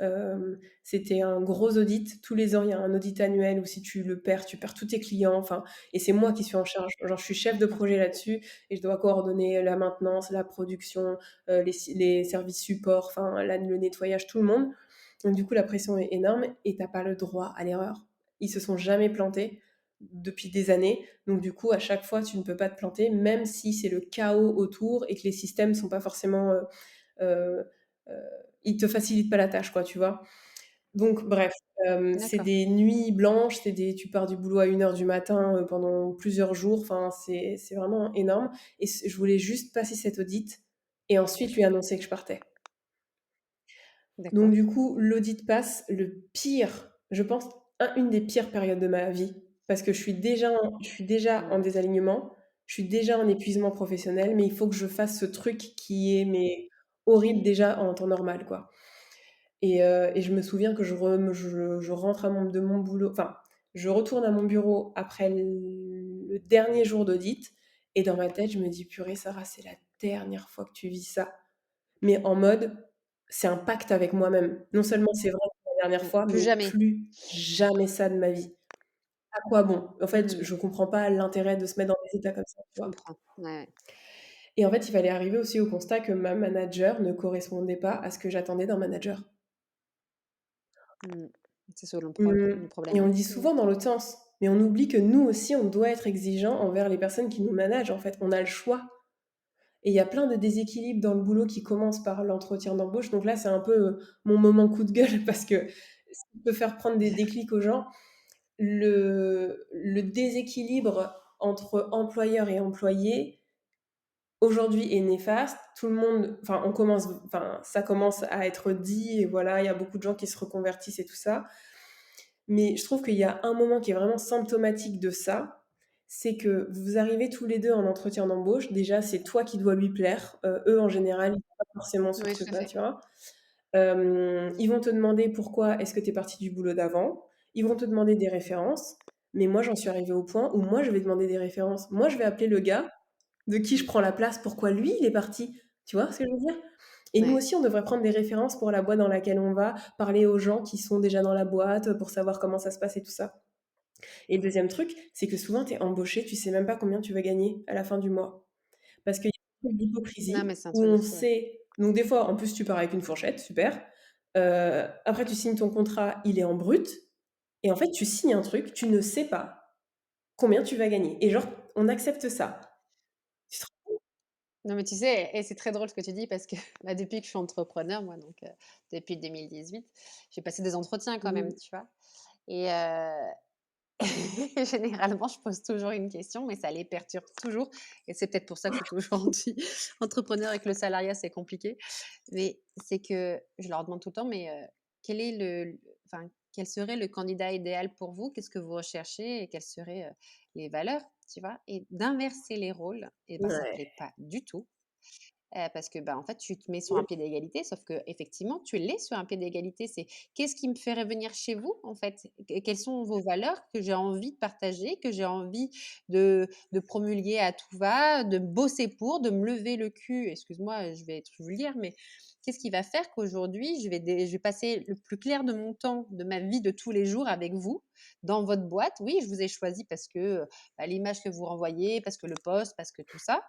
c'était un gros audit. Tous les ans, il y a un audit annuel où si tu le perds, tu perds tous tes clients, enfin et c'est moi qui suis en charge. Genre je suis chef de projet là-dessus et je dois coordonner la maintenance, la production, les services support, enfin le nettoyage, tout le monde. Donc du coup, la pression est énorme et tu as pas le droit à l'erreur. Ils se sont jamais plantés depuis des années, donc du coup, à chaque fois, tu ne peux pas te planter, même si c'est le chaos autour et que les systèmes sont pas forcément, heu heu, ils te facilitent pas la tâche, quoi, tu vois? Donc bref, c'est D'accord. des nuits blanches, tu pars du boulot à 1 heure du matin, pendant plusieurs jours, enfin, c'est vraiment énorme et je voulais juste passer cet audit et ensuite lui annoncer que je partais. Donc D'accord. du coup, l'audit passe, le pire, je pense, une des pires périodes de ma vie, parce que je suis déjà en Ouais. désalignement, je suis déjà en épuisement professionnel, mais il faut que je fasse ce truc qui est mais horrible déjà en temps normal, quoi. Et je me souviens que je rentre de mon boulot, enfin, je retourne à mon bureau après le dernier jour d'audit, et dans ma tête, je me dis: «Purée, Sarah, c'est la dernière fois que tu vis ça». Mais en mode, c'est un pacte avec moi-même. Non seulement c'est vrai que c'est la dernière fois, Plus mais jamais. plus jamais ça de ma vie. À quoi bon? En fait, Mmh. je comprends pas l'intérêt de se mettre dans des états comme ça, tu Je vois? comprends. Ouais. Et en fait, il fallait arriver aussi au constat que ma manager ne correspondait pas à ce que j'attendais d'un manager. Mmh. C'est ça Mmh, le et problème. on le dit Mmh. souvent dans l'autre sens, mais on oublie que nous aussi, on doit être exigeant envers les personnes qui nous managent, en fait. On a le choix, et il y a plein de déséquilibres dans le boulot qui commencent par l'entretien d'embauche. Donc là, c'est un peu, mon moment coup de gueule parce que ça peut faire prendre des déclics aux gens. Le déséquilibre entre employeur et employé, aujourd'hui, est néfaste. Tout le monde, enfin, ça commence à être dit, et voilà, il y a beaucoup de gens qui se reconvertissent et tout ça. Mais je trouve qu'il y a un moment qui est vraiment symptomatique de ça, c'est que vous arrivez tous les 2 en entretien d'embauche. Déjà, c'est toi qui dois lui plaire. Eux, en général, ils sont pas forcément sur ce Oui, tout à truc-là, fait. tu vois? Ils vont te demander pourquoi est-ce que tu es parti du boulot d'avant. Ils vont te demander des références, mais moi, j'en suis arrivée au point où moi, je vais demander des références. Moi, je vais appeler le gars de qui je prends la place, pourquoi lui, il est parti. Tu vois ce que je veux dire? Et nous Ouais. aussi, on devrait prendre des références pour la boîte dans laquelle on va, parler aux gens qui sont déjà dans la boîte, pour savoir comment ça se passe et tout ça. Et le deuxième truc, c'est que souvent, tu es embauché, tu sais même pas combien tu vas gagner à la fin du mois. Parce qu'il y a beaucoup Non, d'hypocrisie mais c'est un où truc de on fou, ouais. sait, donc des fois, en plus, tu pars avec une fourchette, super. Après, tu signes ton contrat, il est en brut, et en fait, tu signes un truc, tu ne sais pas combien tu vas gagner. Et genre, on accepte ça. Tu te Non, mais tu sais, et c'est très drôle ce que tu dis parce que, bah, depuis que je suis entrepreneur, moi, donc depuis 2018, j'ai passé des entretiens quand même, Mmh. tu vois? Et généralement, je pose toujours une question, mais ça les perturbe toujours, et c'est peut-être pour ça que je suis aujourd'hui entrepreneur et que le salariat, c'est compliqué. Mais c'est que je leur demande tout le temps: «Mais quel est enfin, quel serait le candidat idéal pour vous? Qu'est-ce que vous recherchez et quelles seraient, les valeurs?» Tu vois? Et d'inverser les rôles, et ben, ça Ouais. plaît pas du tout. Parce que, bah, en fait, tu te mets sur un pied d'égalité, sauf que effectivement, tu l'es sur un pied d'égalité. C'est: «Qu'est-ce qui me ferait venir chez vous, en fait? Quelles sont vos valeurs que j'ai envie de partager, que j'ai envie de promulguer à tout va, de bosser pour, de me lever le cul?» Excuse-moi, je vais être vulgaire, mais qu'est-ce qui va faire qu'aujourd'hui, je vais passer le plus clair de mon temps, de ma vie de tous les jours avec vous, dans votre boîte? Oui, je vous ai choisi parce que, bah, l'image que vous renvoyez, parce que le poste, parce que tout ça,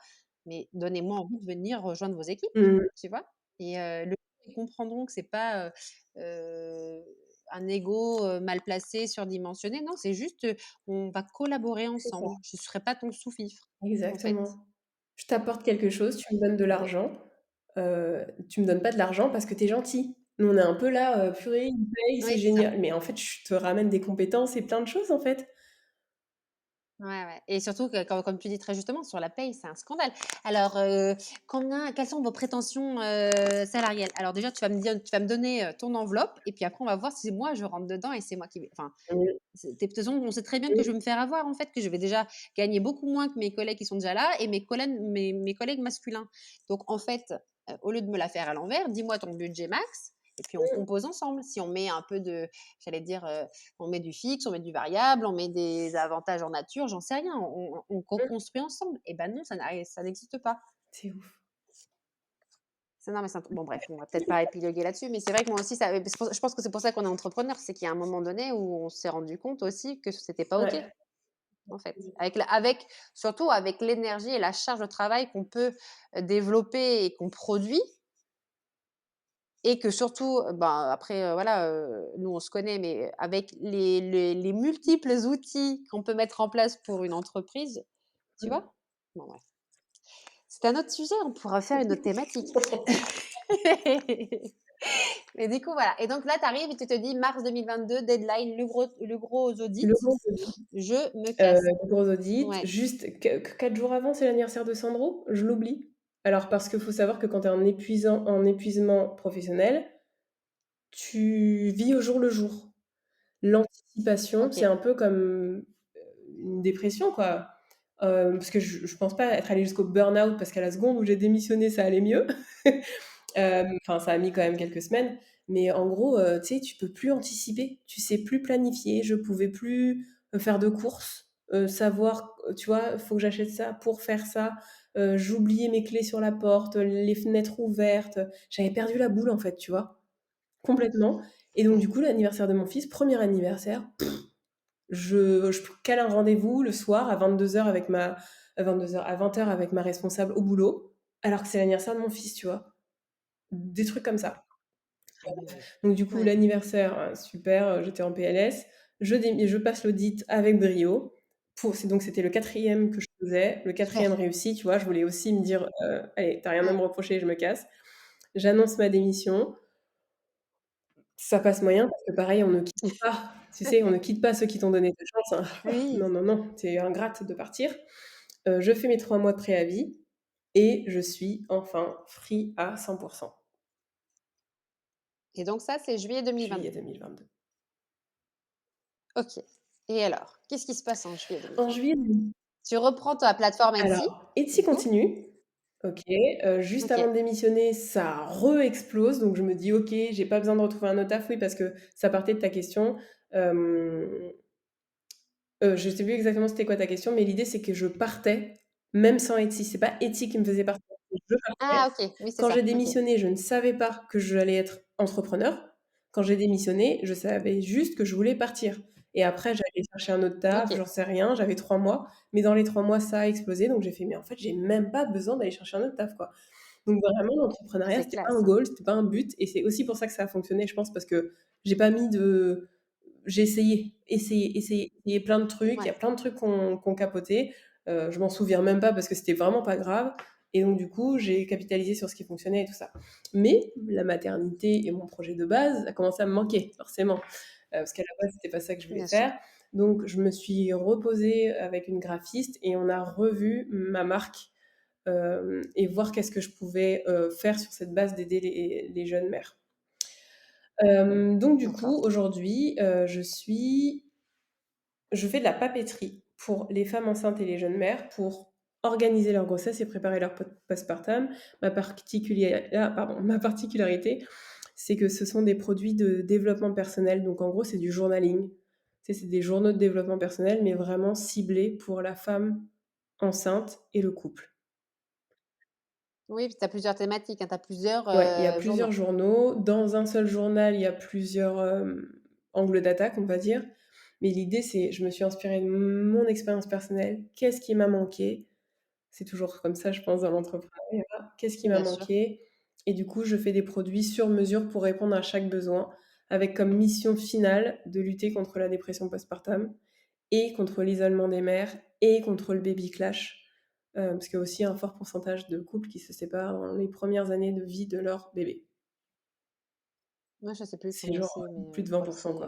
mais donnez-moi envie de venir rejoindre vos équipes, Mmh. tu vois? Et ils comprendront que c'est pas, heu, un ego, mal placé, surdimensionné. Non, c'est juste, on va collaborer C'est ça. ensemble. Je ne serai pas ton sous-fifre, en fait. Exactement. Je t'apporte quelque chose, tu me donnes de Et l'argent, tu me donnes pas de l'argent parce que tu es gentil. Nous, on est un peu là, «Purée, il me paye, oui, c'est c'est ça. génial». Mais en fait, je te ramène des compétences et plein de choses, en fait. Ouais, ouais, et surtout que comme tu dis très justement, sur la paye, c'est un scandale. Alors, quelles sont vos prétentions, salariales? Alors déjà, tu vas me donner, ton enveloppe, et puis après on va voir si moi je rentre dedans et c'est moi qui vais, enfin, Mmh, de toute façon, on sait très bien que je mmh, vais me faire avoir, en fait, que je vais déjà gagner beaucoup moins que mes collègues qui sont déjà là, et mes collègues masculins. Donc en fait, au lieu de me la faire à l'envers, dis-moi ton budget max, et puis on mmh, compose ensemble. Si on met un peu de, j'allais dire, on met du fixe, on met du variable, on met des avantages en nature, j'en sais rien, on mmh. co-construit ensemble. Et ben non, ça n'existe pas. C'est ouf. Non, mais bon, bref, on va peut-être pas épiloguer là-dessus, mais c'est vrai que moi aussi, je pense que c'est pour ça qu'on est entrepreneur, c'est qu'il y a un moment donné où on s'est rendu compte aussi que c'était pas OK, Ouais. en fait. Surtout avec l'énergie et la charge de travail qu'on peut développer et qu'on produit, et que surtout, ben, après, voilà, nous on se connaît, mais avec les multiples outils qu'on peut mettre en place pour une entreprise, tu Mmh. vois? Bon, bref. C'est un autre sujet, on pourra faire une autre thématique. Mais du coup, voilà. Et donc là, tu arrives et tu te dis mars 2022, deadline, le gros audit, Le gros audit, je me casse. le gros audit, Ouais, juste 4 jours avant, c'est l'anniversaire de Sandro, je l'oublie. Alors parce qu'il faut savoir que quand tu es en épuisement professionnel, tu vis au jour le jour. L'anticipation, c'est OK. un peu comme, une dépression, quoi. parce que je pense pas être allée jusqu'au burn-out parce qu'à la seconde où j'ai démissionné, ça allait mieux. Enfin, ça a mis quand même quelques semaines, mais en gros, tu sais, tu peux plus anticiper, tu sais plus planifier. Je pouvais plus, faire de courses, savoir, tu vois, faut que j'achète ça pour faire ça. J'oubliais mes clés sur la porte, les fenêtres ouvertes. J'avais perdu la boule, en fait, tu vois? Complètement. Et donc du Ouais. coup, l'anniversaire de mon fils, premier anniversaire, je cale un rendez-vous le soir à 22 heures avec ma à 22 heures, à 20 heures avec ma responsable au boulot, alors que c'est l'anniversaire de mon fils, tu vois? Des trucs comme ça. Ah oui. Donc du coup, Ouais. l'anniversaire, super, j'étais en PLS. Je passe l'audit avec brio. C'était le quatrième que je faisais, le quatrième réussi, tu vois? Je voulais aussi me dire, «Allez, tu as rien à Ouais. me reprocher, je me casse». J'annonce ma démission. Ça passe moyen parce que pareil, on ne quitte pas, tu sais, on ne quitte pas ceux qui t'ont donné ta chance, hein. Oui. Non, non, non, tu es ingrate de partir. Je fais mes 3 mois de préavis et je suis enfin free à 100 Et donc ça, c'est juillet 2022. juillet 2022. OK. Et alors, qu'est-ce qui se passe en juillet En 2022? juillet Tu reprends ta plateforme Etsy, alors Etsy du coup? continue, OK, juste avant OK. de démissionner, ça re-explose, donc je me dis: «OK, j'ai pas besoin de retrouver un autre taf». Oui, parce que ça partait de ta question, hem je sais plus exactement c'était quoi ta question, mais l'idée c'est que je partais même sans Etsy. C'est pas Etsy qui me faisait partir, je partais. Ah OK, oui, c'est Quand j'ai ça. OK. démissionné, je ne savais pas que j'allais être entrepreneur. Quand j'ai démissionné, je savais juste que je voulais partir et après j'allais chercher un autre taf, OK. j'en sais rien, j'avais 3 mois, mais dans les 3 mois, ça a explosé, donc j'ai fait: «Mais en fait, j'ai même pas besoin d'aller chercher un autre taf, quoi». Donc vraiment, l'entrepreneuriat, C'est c'était pas un classe. goal, c'était pas un but et c'est aussi pour ça que ça a fonctionné, je pense, parce que j'ai pas mis de j'ai essayé plein de trucs. Il y Ouais. a plein de trucs qui ont capoté. Je m'en souviens même pas parce que c'était vraiment pas grave et donc du coup, j'ai capitalisé sur ce qui fonctionnait et tout ça. Mais la maternité et mon projet de base a commencé à me manquer forcément, parce qu'à la base, c'était pas ça que je voulais Bien sûr. faire. Donc je me suis reposée avec une graphiste et on a revu ma marque, et voir qu'est-ce que je pouvais, faire sur cette base d'aider les jeunes mères. Donc du coup, D'accord. aujourd'hui, je fais de la papeterie pour les femmes enceintes et les jeunes mères pour organiser leur grossesse et préparer leur postpartum. Ma particularité, c'est que ce sont des produits de développement personnel. Donc en gros, c'est du journaling. Tu sais, c'est des journaux de développement personnel, mais vraiment ciblés pour la femme enceinte et le couple. Oui, puis tu as plusieurs thématiques, hein, tu as plusieurs, Ouais, il y a plusieurs journaux. journaux. Dans un seul journal, il y a plusieurs, angles d'attaque, on va dire. Mais l'idée, c'est je me suis inspirée de mon expérience personnelle. Qu'est-ce qui m'a manqué? C'est toujours comme ça, je pense, dans l'entrepreneuriat. Qu'est-ce qui m'a Bien sûr. manqué? Et du coup, je fais des produits sur mesure pour répondre à chaque besoin, avec comme mission finale de lutter contre la dépression postpartum et contre l'isolement des mères et contre le baby clash, parce qu'il y a aussi un fort pourcentage de couples qui se séparent dans les premières années de vie de leur bébé. Moi, je sais plus C'est combien genre, c'est, mais, plus de je crois que 20 c'est, quoi.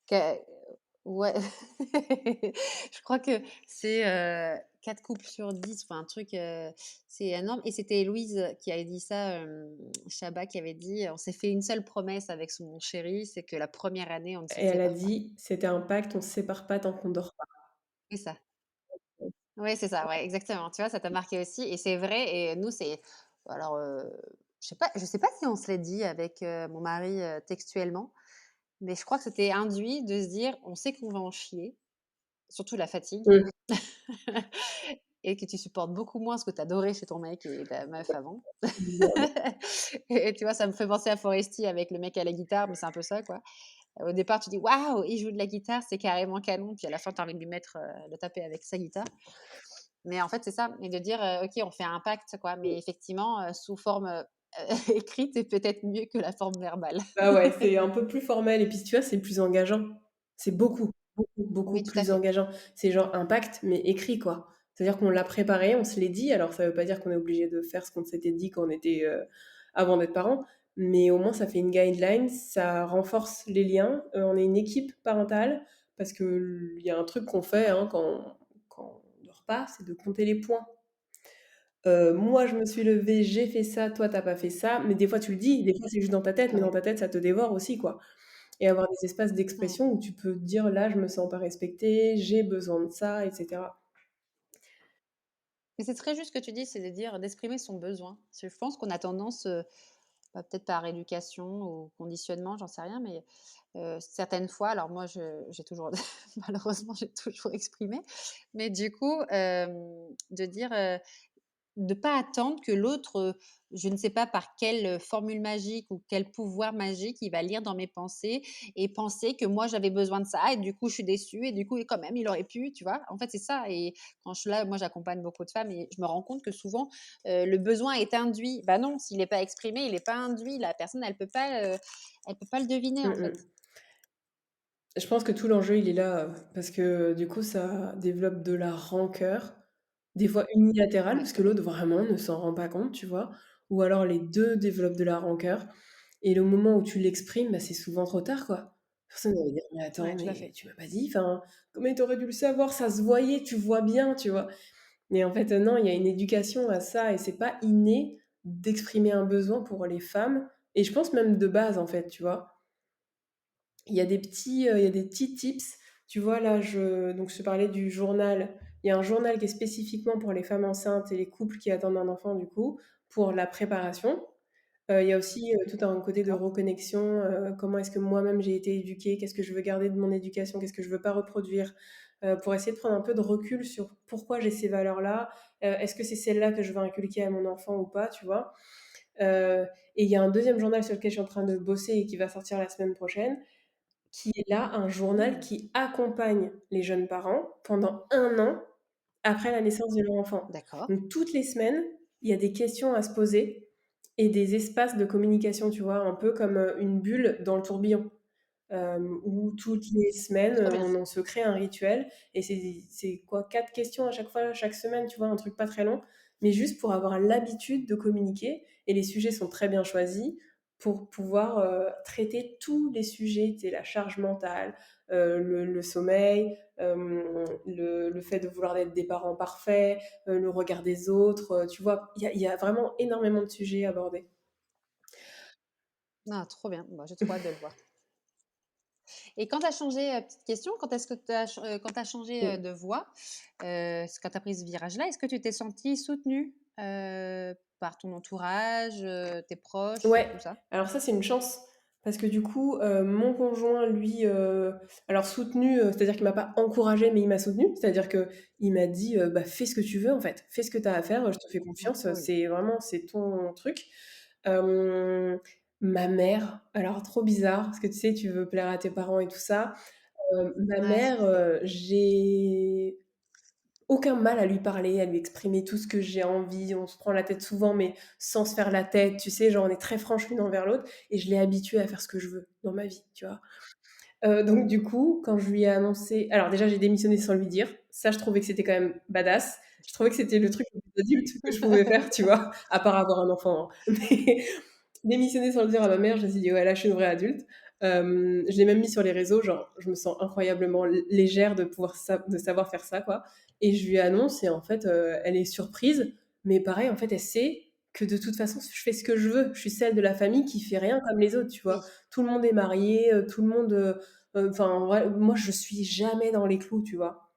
qua ouais. Je crois que c'est, 4 couples sur 10, enfin un truc, c'est énorme et c'était Louise qui avait dit ça, Chabat qui avait dit: «On s'est fait une seule promesse avec son chéri, c'est que la première année, on ne se Et elle a sépare pas». dit: «C'était un pacte, on se sépare pas tant qu'on dort pas». C'est ça. Oui, c'est ça, ouais, exactement. Tu vois, ça t'a marqué aussi et c'est vrai et nous, c'est alors, je sais pas si on se l'est dit avec, mon mari, textuellement, mais je crois que c'était induit de se dire: «On sait qu'on va en chier, surtout la fatigue Mmh. et que tu supportes beaucoup moins ce que tu adorais chez ton mec et ta meuf avant». Évidemment. Et tu vois, ça me fait penser à Foresti avec le mec à la guitare, mais c'est un peu ça, quoi. Au départ, tu dis: «Waouh, il joue de la guitare, c'est carrément canon», puis à la fin, tu as envie de lui mettre, de taper avec sa guitare. Mais en fait, c'est ça et de dire, «OK, on fait un pacte, quoi», mais effectivement, sous forme, écrite est peut-être mieux que la forme verbale. Bah ouais, c'est un peu plus formel et puis tu vois, c'est plus engageant. C'est beaucoup, beaucoup, beaucoup Oui, tout à plus fait. engageant. C'est genre un pacte, mais écrit, quoi. C'est-à-dire qu'on l'a préparé, on se l'est dit, alors ça veut pas dire qu'on est obligé de faire ce qu'on s'était dit quand on était, avant d'être parents, mais au moins ça fait une guideline, ça renforce les liens, on est une équipe parentale parce qu'il y a un truc qu'on fait, hein, quand on dort pas, c'est de compter les points. Moi, je me suis levée, j'ai fait ça, toi, tu as pas fait ça, mais des fois tu le dis, des fois c'est juste dans ta tête, mais dans Ouais, ta tête, ça te dévore aussi, quoi et avoir des espaces ouais. d'expression où tu peux te dire: «Là, je me sens pas respectée, j'ai besoin de ça» et cetera. Mais c'est très juste ce que tu dis, c'est de dire d'exprimer son besoin. Parce que je pense qu'on a tendance, bah, peut-être par éducation ou conditionnement, j'en sais rien, mais certaines fois alors moi j'ai toujours malheureusement j'ai toujours exprimé, mais du coup, de dire, de pas attendre que l'autre, je ne sais pas par quelle, formule magique ou quel pouvoir magique, il va lire dans mes pensées et penser que moi j'avais besoin de ça et du coup je suis déçue et du coup et quand même il aurait pu, tu vois? En fait, c'est ça et quand je suis là, moi j'accompagne beaucoup de femmes et je me rends compte que souvent, le besoin est induit. Bah non, s'il est pas exprimé, il est pas induit. La personne, elle peut pas le deviner, Mmh en fait. mh. Je pense que tout l'enjeu, il est là, parce que du coup, ça développe de la rancœur, des fois unilatérale, Ouais, parce que l'autre vraiment ne s'en rend pas compte, tu vois? Ou alors les 2 développent de la rancœur et le moment où tu l'exprimes, bah, c'est souvent trop tard, quoi. La personne elle va dire: «Mais attends, ouais, tout à mais fait. tu m'as pas dit, enfin, mais tu aurais dû le savoir, ça se voyait, tu vois bien», tu vois? Mais en fait, non, il y a une éducation à ça et c'est pas inné d'exprimer un besoin pour les femmes et je pense même de base, en fait, tu vois? Il y a des petits tips. Tu vois, là, je te parlais du journal. Il y a un journal qui est spécifiquement pour les femmes enceintes et les couples qui attendent un enfant, du coup, pour la préparation. Il y a aussi, tout un côté de D'accord. reconnexion, comment est-ce que moi-même j'ai été éduquée? Qu'est-ce que je veux garder de mon éducation? Qu'est-ce que je veux pas reproduire? Pour essayer de prendre un peu de recul sur pourquoi j'ai ces valeurs-là. Est-ce que c'est celles-là que je veux inculquer à mon enfant ou pas, tu vois? Et il y a un deuxième journal sur lequel je suis en train de bosser et qui va sortir la semaine prochaine, qui est là un journal Mmh. qui accompagne les jeunes parents pendant 1 an après la naissance de leur enfant. D'accord. Donc toutes les semaines, il y a des questions à se poser et des espaces de communication, tu vois? Un peu comme, une bulle dans le tourbillon. Où toutes les semaines, Trop bien. on se crée un rituel et c'est quoi? 4 questions à chaque fois, chaque semaine, tu vois? Un truc pas très long, mais juste pour avoir l'habitude de communiquer et les sujets sont très bien choisis pour pouvoir, traiter tous les sujets, tu sais, la charge mentale, le sommeil, le fait de vouloir être des parents parfaits, le regard des autres, tu vois? Il y a vraiment énormément de sujets abordés. Ah, trop bien. Bah, j'ai trop hâte de le voir. Et quand tu as changé, petite question, quand est-ce que tu as quand tu changé, Mmh. de voie, quand tu as pris ce virage-là, est-ce que tu t'es sentie soutenue, par ton entourage, tes proches, Ouais, tout ça? alors ça, c'est une chance parce que du coup, mon conjoint, lui, alors soutenu, c'est-à-dire qu'il m'a pas encouragée, mais il m'a soutenue. C'est-à-dire qu'il m'a dit, «Bah, fais ce que tu veux, en fait. Fais ce que tu as à faire, je te fais Ah confiance, cool. c'est vraiment c'est ton truc». Hem, Ma mère, alors trop bizarre parce que tu sais, tu veux plaire à tes parents et tout ça. Ma Ouais, tout mère, à fait. j'ai aucun mal à lui parler, à lui exprimer tout ce que j'ai envie. On se prend la tête souvent, mais sans se faire la tête, tu sais? Genre, on est très franches l'une envers l'autre et je l'ai habituée à faire ce que je veux dans ma vie, tu vois? Donc du coup, quand je lui ai annoncé alors déjà, j'ai démissionné sans lui dire. Ça, je trouvais que c'était quand même badass. Je trouvais que c'était le truc le plus adulte que je pouvais faire, tu vois? À part avoir un enfant, hein. Mais démissionner sans le dire à ma mère, je me suis dit: «Ouais, là, je suis une vraie adulte». Je l'ai même mis sur les réseaux, genre, je me sens incroyablement légère de pouvoir de savoir faire ça, quoi et je lui annonce et en fait, elle est surprise, mais pareil, en fait, elle sait que de toute façon, je fais ce que je veux. Je suis celle de la famille qui fait rien comme les autres, tu vois? Oui. Tout le monde est marié, tout le monde, enfin, ouais, moi, je suis jamais dans les clous, tu vois?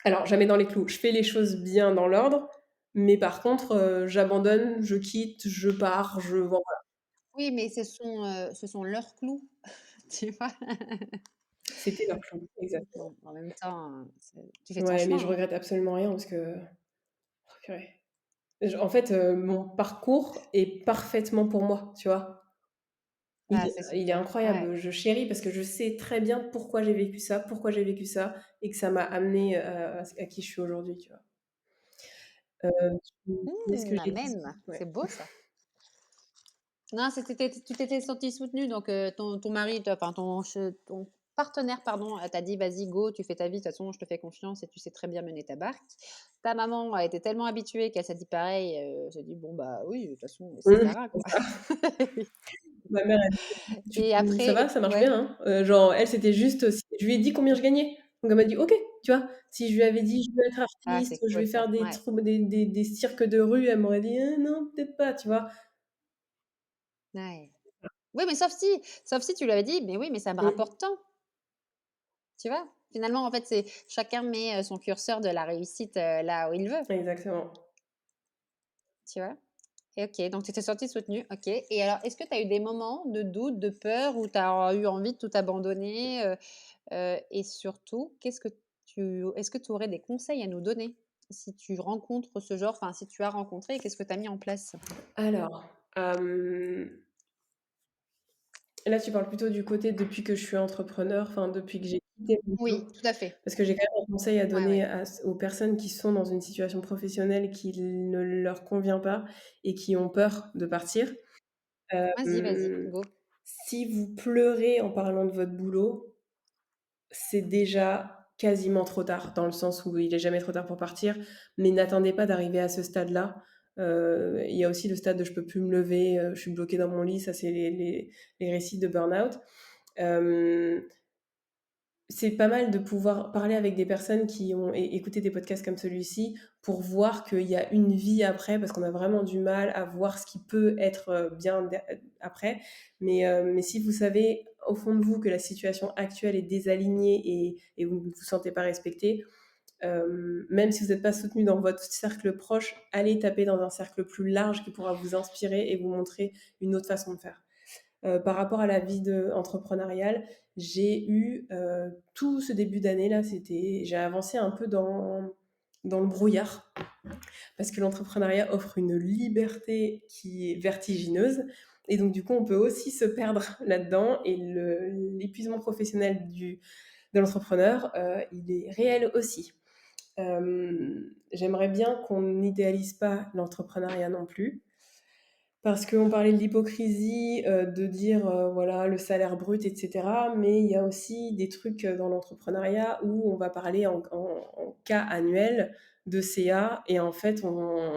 Alors, jamais dans les clous. Je fais les choses bien dans l'ordre, mais par contre, j'abandonne, je quitte, je pars, je voilà. Oui, mais ce sont leurs clous, tu vois? C'était leur clou, exactement. Bon, en même temps, tu fais ton Ouais, mais chemin, je hein. regrette absolument rien parce que oh purée. En fait, mon parcours est parfaitement pour moi, tu vois? Ah, c'est Il est super. Ouais. incroyable. Je chéris parce que je sais très bien pourquoi j'ai vécu ça, pourquoi j'ai vécu ça et que ça m'a amenée, à qui je suis aujourd'hui, tu vois? Tu disais ce que j'ai dit? Amen. Ouais. C'est beau ça. Non, tu t'étais sentie soutenue donc ton mari enfin ton partenaire pardon, t'a dit: «Vas-y go, tu fais ta vie, de toute façon je te fais confiance et tu sais très bien mener ta barque». Ta maman a été tellement habituée qu'elle s'est dit pareil, elle s'est dit: «Bon bah oui, de toute façon c'est Mmh, Sarah quoi». c'est ça. Ma mère, elle dit: Et «Tu ça après va, ça marche ouais? bien, hein?» Genre, elle, c'était juste, je lui ai dit combien je gagnais. Donc elle m'a dit: «OK», tu vois? Si je lui avais dit: «Je veux être Ah artiste, c'est je cool vais ça, faire des ouais. trou des cirques de rue», elle m'aurait dit: Non, peut-être pas», tu vois? Ouais. Oui mais sauf si tu lui avais dit: «Mais oui mais ça me Mmh. rapporte tant», tu vois? Finalement, en fait, c'est chacun met, son curseur de la réussite, là où il veut, Exactement. tu vois? Et OK, donc tu t'es sentie soutenue, OK. Et alors, est-ce que tu as eu des moments de doute, de peur où tu as eu envie de tout abandonner, et surtout, est-ce que tu aurais des conseils à nous donner si tu rencontres ce genre, enfin, si tu as rencontré, qu'est-ce que tu as mis en place? Alors, là, tu parles plutôt du côté depuis que je suis entrepreneur, enfin depuis que j'ai quitté mon Oui, boulot? tout à fait. Parce que j'ai quand même un conseil à Ouais, donner ouais. aux personnes qui sont dans une situation professionnelle qui ne leur convient pas et qui ont peur de partir. Vas-y, vas-y, Hem, go. Si vous pleurez en parlant de votre boulot, c'est déjà quasiment trop tard, dans le sens où il est jamais trop tard pour partir, mais n'attendez pas d'arriver à ce stade-là. Il y a aussi le stade de je peux plus me lever, je suis bloquée dans mon lit, ça c'est les récits de burn-out. Hem, c'est pas mal de pouvoir parler avec des personnes qui ont écouté des podcasts comme celui-ci pour voir qu'il y a une vie après, parce qu'on a vraiment du mal à voir ce qui peut être bien après. Mais si vous savez au fond de vous que la situation actuelle est désalignée et vous ne vous sentez pas respecté, même si vous n'êtes pas soutenu dans votre cercle proche, allez taper dans un cercle plus large qui pourra vous inspirer et vous montrer une autre façon de faire. Par rapport à la vie entrepreneuriale, j'ai eu tout ce début d'année là, j'ai avancé un peu dans le brouillard parce que l'entrepreneuriat offre une liberté qui est vertigineuse et donc du coup on peut aussi se perdre là-dedans et l'épuisement professionnel de l'entrepreneur, il est réel aussi. J'aimerais bien qu'on n'idéalise pas l'entrepreneuriat non plus. Parce qu'on parlait de l'hypocrisie, de dire, voilà, le salaire brut et cetera, mais il y a aussi des trucs, dans l'entrepreneuriat où on va parler en cas annuel de CA et en fait, on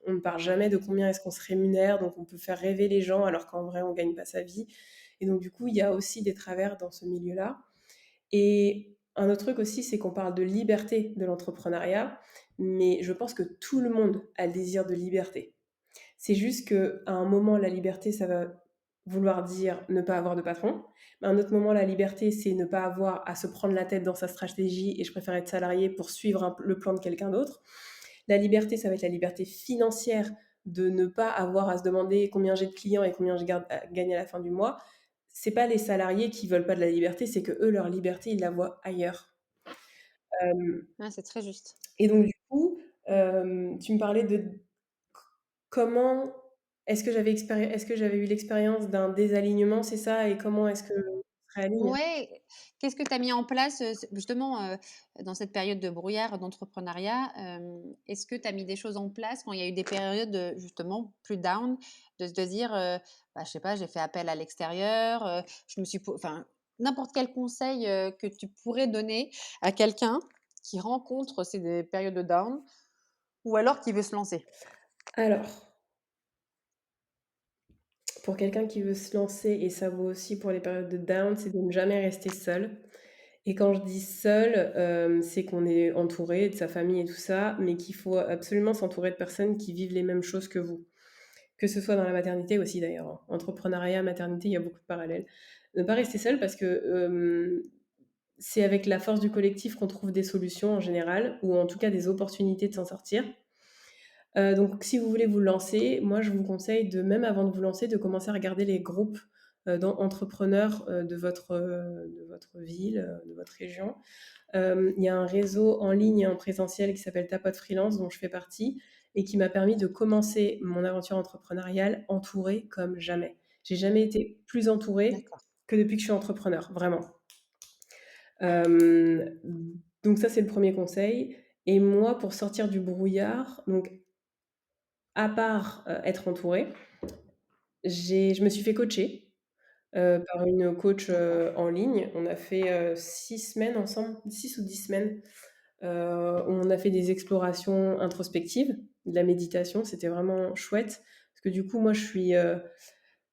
ne parle jamais de combien est-ce qu'on se rémunère, donc on peut faire rêver les gens alors qu'en vrai, on gagne pas sa vie et donc du coup, il y a aussi des travers dans ce milieu-là et un autre truc aussi, c'est qu'on parle de liberté de l'entrepreneuriat, mais je pense que tout le monde a le désir de liberté. C'est juste qu'à un moment, la liberté, ça va vouloir dire ne pas avoir de patron. Mais à un autre moment, la liberté, c'est ne pas avoir à se prendre la tête dans sa stratégie et je préfère être salarié pour suivre le plan de quelqu'un d'autre. La liberté, ça va être la liberté financière de ne pas avoir à se demander combien j'ai de clients et combien je gagne à la fin du mois. C'est pas les salariés qui veulent pas de la liberté, c'est que eux, leur liberté, ils la voient ailleurs. Euh, Ouais, c'est très juste. et donc, du coup, tu me parlais de comment est-ce que j'avais eu l'expérience d'un désalignement, c'est ça? Et comment est-ce que on se réaligne? Ouais, qu'est-ce que tu as mis en place, justement, dans cette période de brouillard d'entrepreneuriat? Est-ce que tu as mis des choses en place quand il y a eu des périodes, justement plus down, de se dire, bah, je sais pas, j'ai fait appel à l'extérieur, je me suis po enfin, n'importe quel conseil, que tu pourrais donner à quelqu'un qui rencontre des périodes de down ou alors qui veut se lancer? Alors, pour quelqu'un qui veut se lancer et ça vaut aussi pour les périodes de down, c'est de ne jamais rester seul et quand je dis seul, c'est qu'on est entouré de sa famille et tout ça, mais qu'il faut absolument s'entourer de personnes qui vivent les mêmes choses que vous. Que ce soit dans la maternité aussi d'ailleurs, hein. Entrepreneuriat, maternité, il y a beaucoup de parallèles. Ne pas rester seul parce que, c'est avec la force du collectif qu'on trouve des solutions en général, ou en tout cas des opportunités de s'en sortir. Donc si vous voulez vous lancer, moi je vous conseille de, même avant de vous lancer, de commencer à regarder les groupes d'entrepreneurs de votre ville, de votre région. Il y a un réseau en ligne et en présentiel qui s'appelle Tapote Freelance, dont je fais partie, et qui m'a permis de commencer mon aventure entrepreneuriale entourée comme jamais. J'ai jamais été plus entourée D'accord. que depuis que je suis entrepreneur, vraiment. Euh, donc ça, c'est le premier conseil. Et moi, pour sortir du brouillard, donc à part être entourée, je me suis fait coacher par une coach D'accord. en ligne. On a fait 6 semaines ensemble, 6 ou 10 semaines. Où on a fait des explorations introspectives, de la méditation. C'était vraiment chouette parce que du coup, moi, je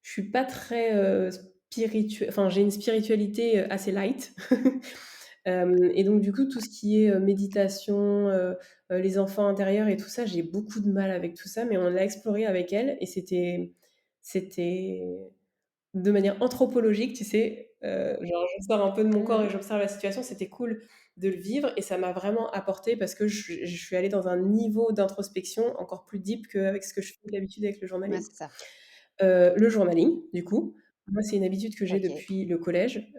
suis pas très spirituelle. Enfin, j'ai une spiritualité assez light. Et donc du coup, tout ce qui est méditation, les enfants intérieurs et tout ça, j'ai beaucoup de mal avec tout ça, mais on l'a exploré avec elle et c'était de manière anthropologique, tu sais, genre je sors un peu de mon corps et Mmh. j'observe la situation, c'était cool. de le vivre et ça m'a vraiment apporté parce que je suis allée dans un niveau d'introspection encore plus deep qu'avec ce que je fais d'habitude avec le Ouais, journaling. c'est ça. Le journaling, du coup, moi, c'est une habitude que j'ai OK. depuis le collège.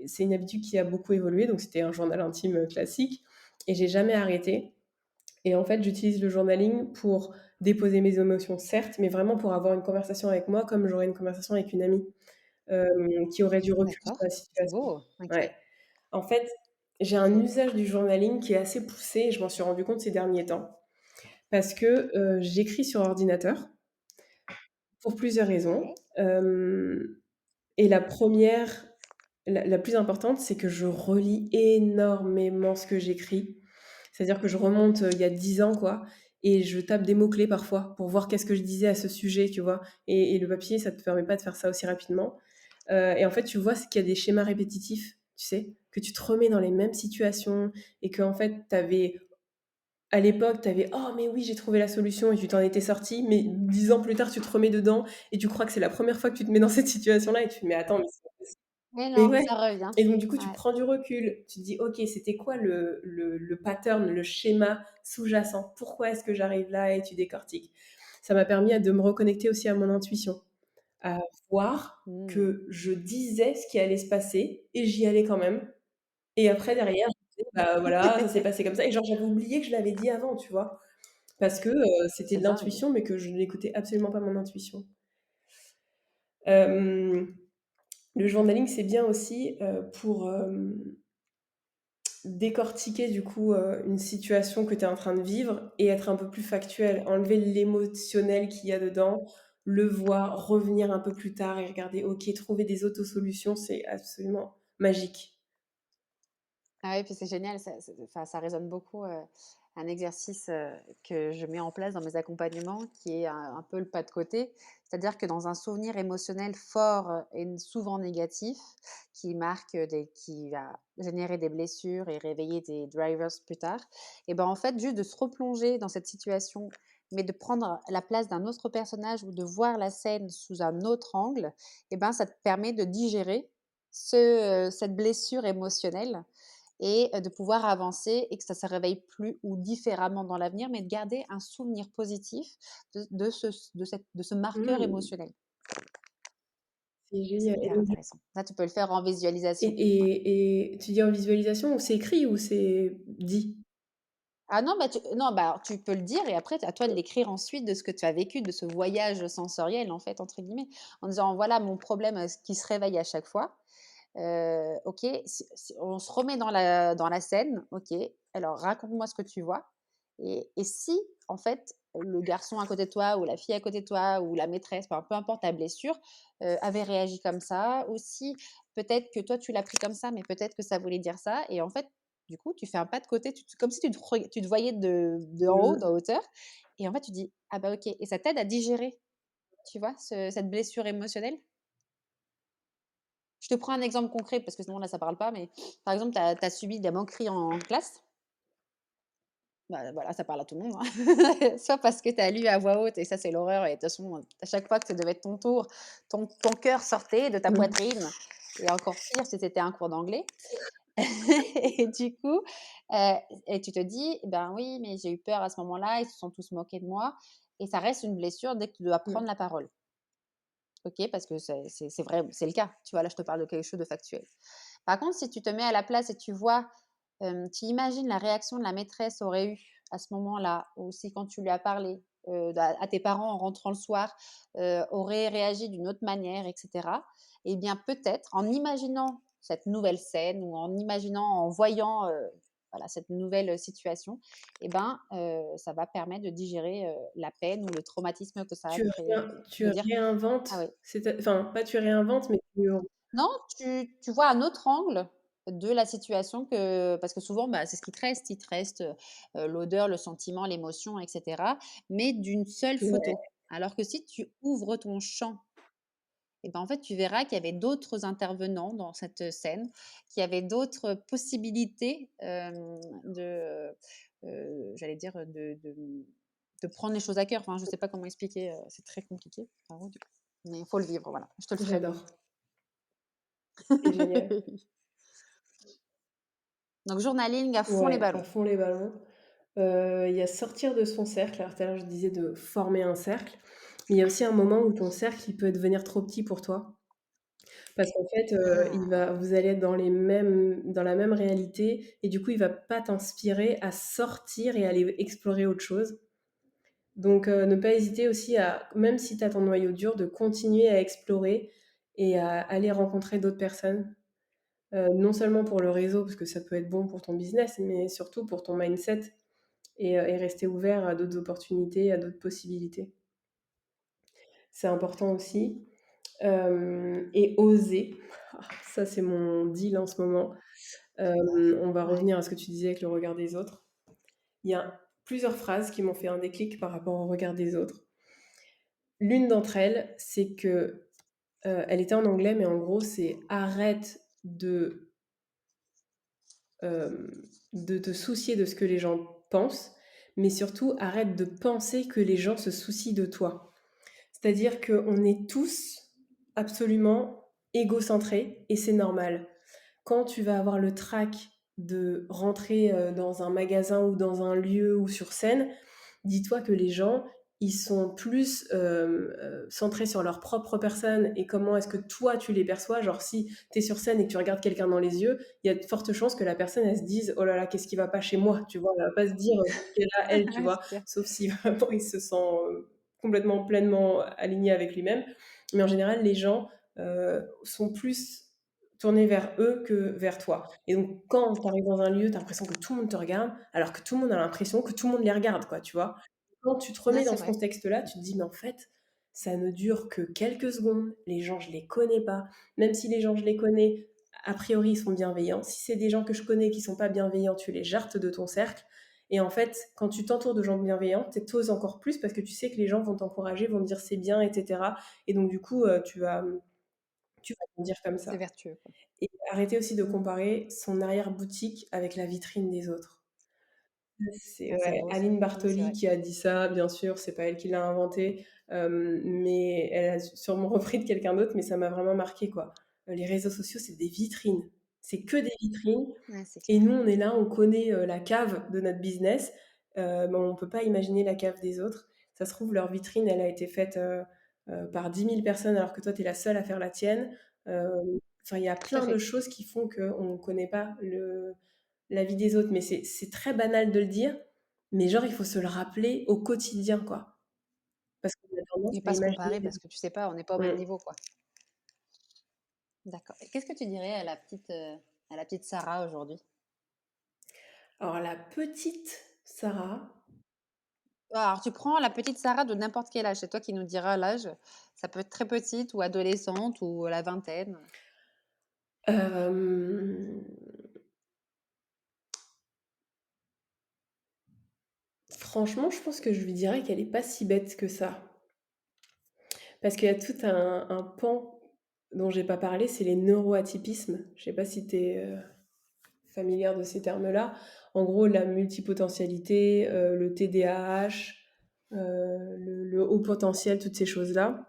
C'est une habitude qui a beaucoup évolué, donc c'était un journal intime, classique et j'ai jamais arrêté et en fait, j'utilise le journaling pour déposer mes émotions, certes, mais vraiment pour avoir une conversation avec moi comme j'aurais une conversation avec une amie, qui aurait du recul sur D'accord. la C'est situation. beau. OK. Ouais. En fait, j'ai un OK. usage du journaling qui est assez poussé et je m'en suis rendu compte ces derniers temps parce que, j'écris sur ordinateur pour plusieurs raisons. Ouais. Et la première, la plus importante, c'est que je relis énormément ce que j'écris. C'est-à-dire que je remonte, il y a 10 ans, quoi et je tape des mots-clés parfois pour voir qu'est-ce que je disais à ce sujet, tu vois? Et le papier, ça te permet pas de faire ça aussi rapidement. Et en fait, tu vois, c'est qu'il y a des schémas répétitifs, tu sais? Que tu te remets dans les mêmes situations et qu'en fait, tu avais à l'époque, tu avais: «Oh mais oui, j'ai trouvé la solution» et tu t'en étais sorti, mais 10 ans plus tard, tu te remets dedans et tu crois que c'est la première fois que tu te mets dans cette situation-là et tu te dis: «Mais attends, mais c'est pas possible». Mais Mais non, ouais ça revient. et donc du coup, tu Ouais. prends du recul. Tu te dis: «OK, c'était quoi le pattern, le schéma sous-jacent? Pourquoi est-ce que j'arrive là?» et tu décortiques. Ça m'a permis de me reconnecter aussi à mon intuition, à voir Mmh. que je disais ce qui allait se passer et j'y allais quand même et après derrière, je disais: «Bah, voilà, ça s'est passé comme ça» et genre j'avais oublié que je l'avais dit avant, tu vois? Parce que, c'était C'est de dingue. l'intuition, mais que je n'écoutais absolument pas mon intuition. Hem, le journaling, c'est bien aussi, pour, décortiquer du coup, une situation que tu es en train de vivre et être un peu plus factuel. Enlever l'émotionnel qu'il y a dedans, le voir, revenir un peu plus tard et regarder, OK, trouver des autosolutions, c'est absolument magique. Ah oui, puis c'est génial, enfin, ça résonne beaucoup, un exercice, que je mets en place dans mes accompagnements qui est un peu le pas de côté. C'est-à-dire que dans un souvenir émotionnel fort, et souvent négatif, qui va générer des blessures et réveiller des drivers plus tard et ben, en fait, juste de se replonger dans cette situation, mais de prendre la place d'un autre personnage ou de voir la scène sous un autre angle et ben, ça te permet de digérer cette blessure émotionnelle et de pouvoir avancer et que ça se réveille plus ou différemment dans l'avenir, mais de garder un souvenir positif de ce marqueur Mmh, émotionnel. c'est C'est génial et hyper donc intéressant. Ça, tu peux le faire en visualisation. Ouais. et tu dis en visualisation ou c'est écrit ou c'est dit? Ah non, bah, non, bah, alors tu peux le dire et après, à toi de l'écrire ensuite de ce que tu as vécu, de ce «voyage sensoriel» en fait, entre guillemets, en disant: «Voilà mon problème, qui se réveille à chaque fois. OK, si on se remet dans la scène, OK, alors raconte-moi ce que tu vois et si, en fait, le garçon à côté de toi ou la fille à côté de toi ou la maîtresse, enfin, peu importe ta blessure, avait réagi comme ça ou si peut-être que toi tu l'as pris comme ça, mais peut-être que ça voulait dire ça et en fait, du coup, tu fais un pas de côté, comme si tu te voyais de en haut, Mmh. de hauteur et en fait, tu dis: «Ah bah, OK» et ça t'aide à digérer, tu vois, cette blessure émotionnelle? Je te prends un exemple concret parce que sinon là, ça parle pas, mais par exemple, tu as subi des moqueries en classe. Bah, voilà, ça parle à tout le monde, hein. Soit parce que tu as lu à voix haute et ça, c'est l'horreur et de toute façon, à chaque fois que ça devait être ton tour, ton cœur sortait de ta Mmh. poitrine et encore pire si c'était un cours d'anglais et du coup, et tu te dis: «Ben oui, mais j'ai eu peur à ce moment-là, ils se sont tous moqués de moi» et ça reste une blessure dès que tu dois prendre Ouais. la parole. OK, parce que c'est vrai, c'est le cas. Tu vois, là, je te parle de quelque chose de factuel. Par contre, si tu te mets à la place et tu vois, tu imagines la réaction de la maîtresse aurait eu à ce moment-là, ou si quand tu lui as parlé, à tes parents en rentrant le soir, auraient réagi d'une autre manière et cetera. Eh bien, peut-être en imaginant cette nouvelle scène ou en imaginant, en voyant, voilà, cette nouvelle, situation et ben, ça va permettre de digérer, la peine ou le traumatisme que ça a créé. Tu De dire: «Ah réinventes, oui». enfin, pas tu réinventes, mais tu Non, tu vois un autre angle de la situation que parce que souvent, bah, c'est ce qui te reste. Il te reste, l'odeur, le sentiment, l'émotion et cetera, mais d'une seule ouais, photo. Alors que si tu ouvres ton champ et ben, en fait, tu verras qu'il y avait d'autres intervenants dans cette scène, qu'il y avait d'autres possibilités, j'allais dire, de prendre les choses à cœur. Enfin, je sais pas comment expliquer, c'est très compliqué, par contre, mais il faut le vivre, voilà. Je te le ferai vivre. j'adore, c'est génial. Donc journaling à fond les Ouais, à ballons. fond les ballons. Il y a sortir de son cercle. Alors tout à l'heure, je disais de former un cercle, mais il y a aussi un moment où ton cercle, il peut devenir trop petit pour toi. Parce qu'en fait, Ah! vous allez être dans la même réalité et du coup, il va pas t'inspirer à sortir et aller explorer autre chose. Donc ne pas hésiter aussi à même si tu as ton noyau dur, de continuer à explorer et à aller rencontrer d'autres personnes. Non seulement pour le réseau, parce que ça peut être bon pour ton business, mais surtout pour ton mindset et rester ouvert à d'autres opportunités, à d'autres possibilités. C'est important aussi. Et oser. Ça, c'est mon deal en ce moment. On va Ouais. revenir à ce que tu disais avec le regard des autres. Il y a plusieurs phrases qui m'ont fait un déclic par rapport au regard des autres. L'une d'entre elles, c'est que, elle était en anglais, mais en gros, c'est: «Arrête de te soucier de ce que les gens pensent, mais surtout arrête de penser que les gens se soucient de toi». C'est-à-dire qu'on est tous absolument égocentrés et c'est normal. Quand tu vas avoir le trac de rentrer, dans un magasin ou dans un lieu ou sur scène, dis-toi que les gens, ils sont plus, centrés sur leur propre personne et comment est-ce que toi tu les perçois. Genre si tu es sur scène et que tu regardes quelqu'un dans les yeux, il y a de fortes chances que la personne elle se dise: «Oh là là, qu'est-ce qui va pas chez moi?» tu vois? Elle va pas se dire, «Qu'est-ce qu'elle a elle?» tu Ouais, vois? c'est clair. Sauf si vraiment il se sent, complètement pleinement aligné avec lui-même. Mais en général, les gens, sont plus tournés vers eux que vers toi. Et donc quand tu arrives dans un lieu, tu as l'impression que tout le monde te regarde, alors que tout le monde a l'impression que tout le monde les regarde, quoi, tu vois? Quand tu te Ouais, remets dans c'est ce vrai. contexte-là, tu te dis: «Mais en fait, ça ne dure que quelques secondes, les gens, je les connais pas. Même si les gens, je les connais, a priori, ils sont bienveillants. Si c'est des gens que je connais qui sont pas bienveillants, tu les jartes de ton cercle». Et en fait, quand tu t'entoures de gens bienveillants, tu oses encore plus parce que tu sais que les gens vont t'encourager, vont te dire: «C'est bien» et cetera. Et donc du coup, tu vas grandir comme C'est ça. vertueux, quoi. Et arrêter aussi de comparer son arrière-boutique avec la vitrine des autres. C'est Ah, c'est ouais, beau ça. Aline Ouais, c'est Bartoli vrai. qui a dit ça, bien sûr, c'est pas elle qui l'a inventé, mais elle a sûrement repris de quelqu'un d'autre, mais ça m'a vraiment marqué quoi. Les réseaux sociaux, c'est des vitrines. C'est que des vitrines Ouais, c'est et clair. nous, on est là, on connaît, la cave de notre business, mais on peut pas imaginer la cave des autres. Ça se trouve, leur vitrine, elle a été faite, par 10 000 personnes alors que toi, tu es la seule à faire la tienne. Enfin, il y a Tout à plein de fait. choses qui font qu'on ne connaît pas la vie des autres, mais c'est très banal de le dire, mais genre il faut se le rappeler au quotidien, quoi. Parce qu'on a tendance Et à pas se imaginer comparer parce que tu sais pas, on n'est pas au même mmh. niveau, quoi. D'accord. Et qu'est-ce que tu dirais à la petite Sarah aujourd'hui? Alors la petite Sarah, Alors tu prends la petite Sarah de n'importe quel âge, c'est toi qui nous diras l'âge. Ça peut être très petite ou adolescente ou la vingtaine. hem, franchement, je pense que je lui dirais qu'elle est pas si bête que ça. Parce qu'il y a tout un pan dont j'ai pas parlé, c'est les neuroatypismes. Je sais pas si tu es, familière de ces termes-là. En gros, la multipotentialité, le TDAH, le haut potentiel, toutes ces choses-là.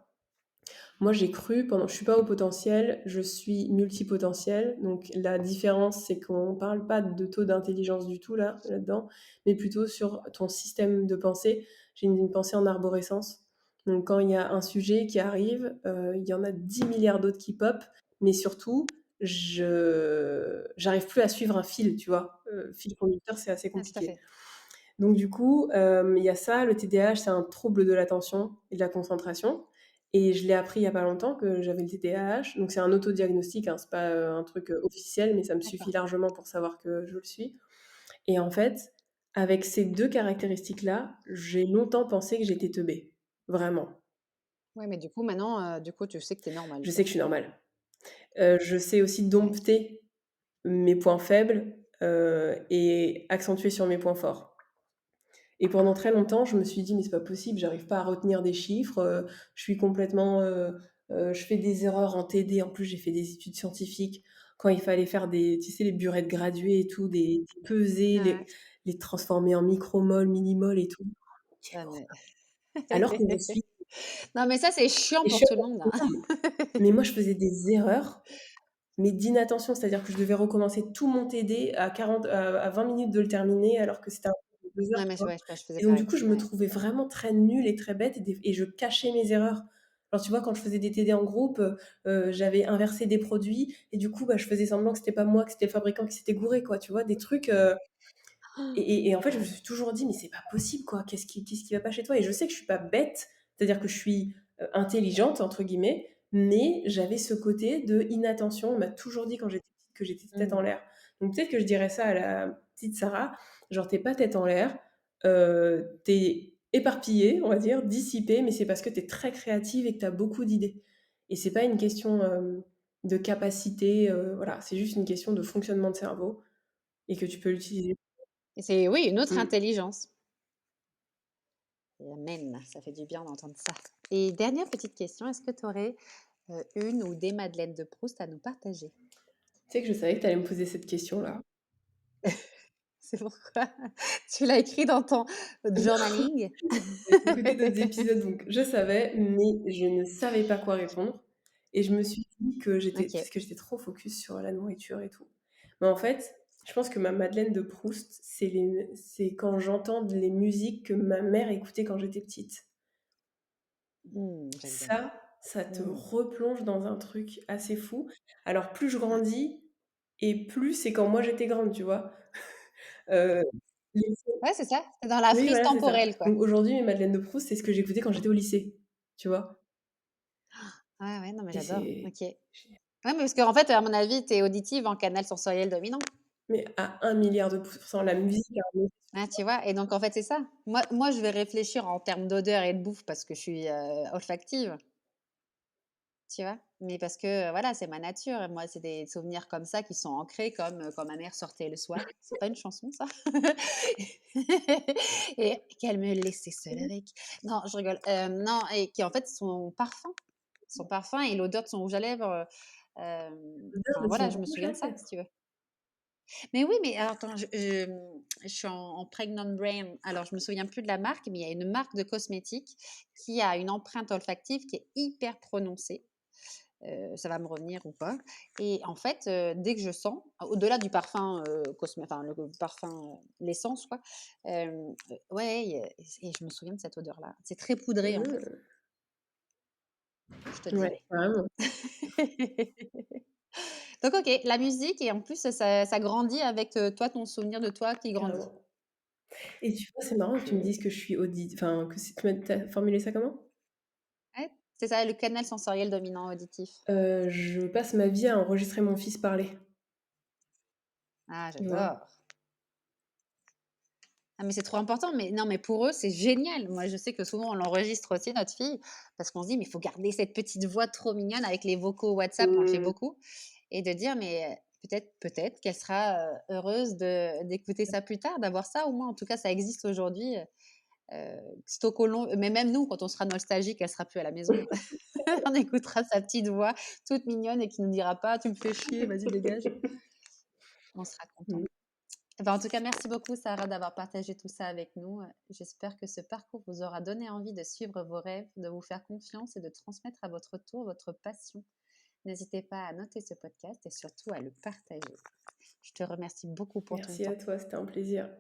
Moi, j'ai cru pendant je suis pas haut potentiel, je suis multipotentiel. Donc la différence, c'est qu'on parle pas de taux d'intelligence du tout là-dedans, mais plutôt sur ton système de pensée. J'ai une pensée en arborescence. Donc quand il y a un sujet qui arrive, il y en a 10 milliards d'autres qui pop, mais surtout, je j'arrive plus à suivre un fil, tu vois? Fil conducteur, c'est assez Ah, tout à compliqué. fait. Donc du coup, il y a ça, le TDAH, c'est un trouble de l'attention et de la concentration et je l'ai appris il y a pas longtemps que j'avais le TDAH. Donc c'est un autodiagnostic, hein, c'est pas, un truc, officiel, mais ça me suffit D'accord. largement pour savoir que je le suis. Et en fait, avec ces 2 caractéristiques-là, j'ai longtemps pensé que j'étais teubée, vraiment. Ouais, mais du coup maintenant, du coup tu sais que tu es normale, Je sais quoi. que je suis normale. Je sais aussi Ouais. dompter mes points faibles, et accentuer sur mes points forts. Et pendant très longtemps, je me suis dit: «Mais c'est pas possible, j'arrive pas à retenir des chiffres, je suis complètement, je fais des erreurs en TD». En plus, j'ai fait des études scientifiques. Quand il fallait faire des tu sais, les burettes graduées et tout, des pesées, Ouais, ouais. les transformer en micromol, millimol et tout. Quelle Ah horreur! mais Alors que je suis non mais ça, c'est chiant et je pour suis tout le monde, hein. mais moi, je faisais des erreurs, mais d'inattention. C'est-à-dire que je devais recommencer tout mon TD à 20 minutes de le terminer, alors que c'était un cours de 2 heures, Ouais, mais tu vois? ouais, je faisais Et donc du pareil. coup, je me Ouais. trouvais vraiment très nulle et très bête et je cachais mes erreurs. Alors tu vois, quand je faisais des TD en groupe, j'avais inversé des produits et du coup, bah, je faisais semblant que c'était pas moi, que c'était le fabricant qui s'était gouré, quoi, tu vois? Des trucs, et en fait, je me suis toujours dit: «Mais c'est pas possible, quoi. Qu'est-ce qui va pas chez toi?» Et je sais que je suis pas bête, c'est-à-dire que je suis, «intelligente» entre guillemets, mais j'avais ce côté de inattention. On m'a toujours dit quand j'étais petite que j'étais tête en Mmh. l'air. Donc peut-être que je dirais ça à la petite Sarah, genre: «Tu es pas tête en l'air, tu es éparpillée, on va dire, dissipée, mais c'est parce que tu es très créative et que tu as beaucoup d'idées». Et c'est pas une question, de capacité, voilà, c'est juste une question de fonctionnement de cerveau et que tu peux l'utiliser. Et c'est oui, une autre Mmh. intelligence. Et amen, ça fait du bien d'entendre ça. Et dernière petite question, est-ce que tu aurais une ou des madeleines de Proust à nous partager? Tu sais que je savais que tu allais me poser cette question-là. C'est pourquoi tu l'as écrit dans ton journaling? J'ai écouté d'autres épisodes, donc je savais, mais je ne savais pas quoi répondre et je me suis dit que j'étais OK. parce que j'étais trop focus sur la nourriture et tout. Mais en fait, je pense que ma madeleine de Proust, c'est quand j'entends les musiques que ma mère écoutait quand j'étais petite. J'aime bien. Ça te Mmh. replonge dans un truc assez fou. Alors plus je grandis et plus c'est quand moi j'étais grande, tu vois? Heu, les Ouais, c'est ça, c'est dans la Oui, frise voilà, c'est ça. temporelle, quoi. Donc aujourd'hui, mes madeleines de Proust, c'est ce que j'écoutais quand j'étais au lycée, tu vois? Ouais, ouais, non, mais Et j'adore. c'est OK. Ouais, mais parce qu'en fait, à mon avis, tu es auditive en canal sensoriel dominant. mais à 1 milliard de pourcents, la musique a un effet Ah, tu vois? Et donc en fait, c'est ça. Moi, je vais réfléchir en termes d'odeur et de bouffe parce que je suis, olfactive, tu vois? Mais parce que, voilà, c'est ma nature. Moi, c'est des souvenirs comme ça qui sont ancrés comme, quand ma mère sortait le soir. C'est pas une chanson ça? Et qu'elle me laissait seule avec. Non, je rigole. Non et qui en fait son parfum et l'odeur de son rouge à lèvres, d'odeur enfin de son voilà, je me rouge souviens à de ça, lèvres. si tu veux. Mais oui, mais alors attends, je suis en pregnant brain. Alors, je me souviens plus de la marque, mais il y a une marque de cosmétiques qui a une empreinte olfactive qui est hyper prononcée. Ça va me revenir ou pas. Et en fait, dès que je sens, au-delà du parfum, enfin le parfum, l'essence quoi, ouais, et je me souviens de cette odeur-là. C'est très poudré en fait, Mmh. je te Ouais, dirais. carrément, Donc OK, la musique et en plus ça grandit avec, toi, ton souvenir de toi qui grandit. carrément. Et tu vois, c'est marrant que tu me OK. dises que je suis enfin, que c'est tu as formulé ça comment? Ouais, c'est ça, le canal sensoriel dominant auditif. Je passe ma vie à enregistrer mon fils parler, Ah, tu vois? j'adore. Ah, mais c'est trop important, mais non, mais pour eux, c'est génial. Moi, je sais que souvent, on l'enregistre aussi, notre fille, parce qu'on se dit: «Mais il faut garder cette petite voix trop mignonne» avec les vocaux WhatsApp, on le fait Mmh. beaucoup et de dire: «Mais peut-être qu'elle sera, heureuse d'écouter ça plus tard, d'avoir ça au moins». En tout cas, ça existe aujourd'hui, Stocolon mais même nous, quand on sera nostalgique, elle sera plus à la maison. On écoutera sa petite voix toute mignonne et qui nous dira pas: «Tu me fais chier, vas-y dégage». On sera content. Mmh. Eh ben, en tout cas, merci beaucoup Sarah d'avoir partagé tout ça avec nous. J'espère que ce parcours vous aura donné envie de suivre vos rêves, de vous faire confiance et de transmettre à votre tour votre passion. N'hésitez pas à noter ce podcast et surtout à le partager. Je te remercie beaucoup pour ton Merci à temps. toi, c'était un plaisir.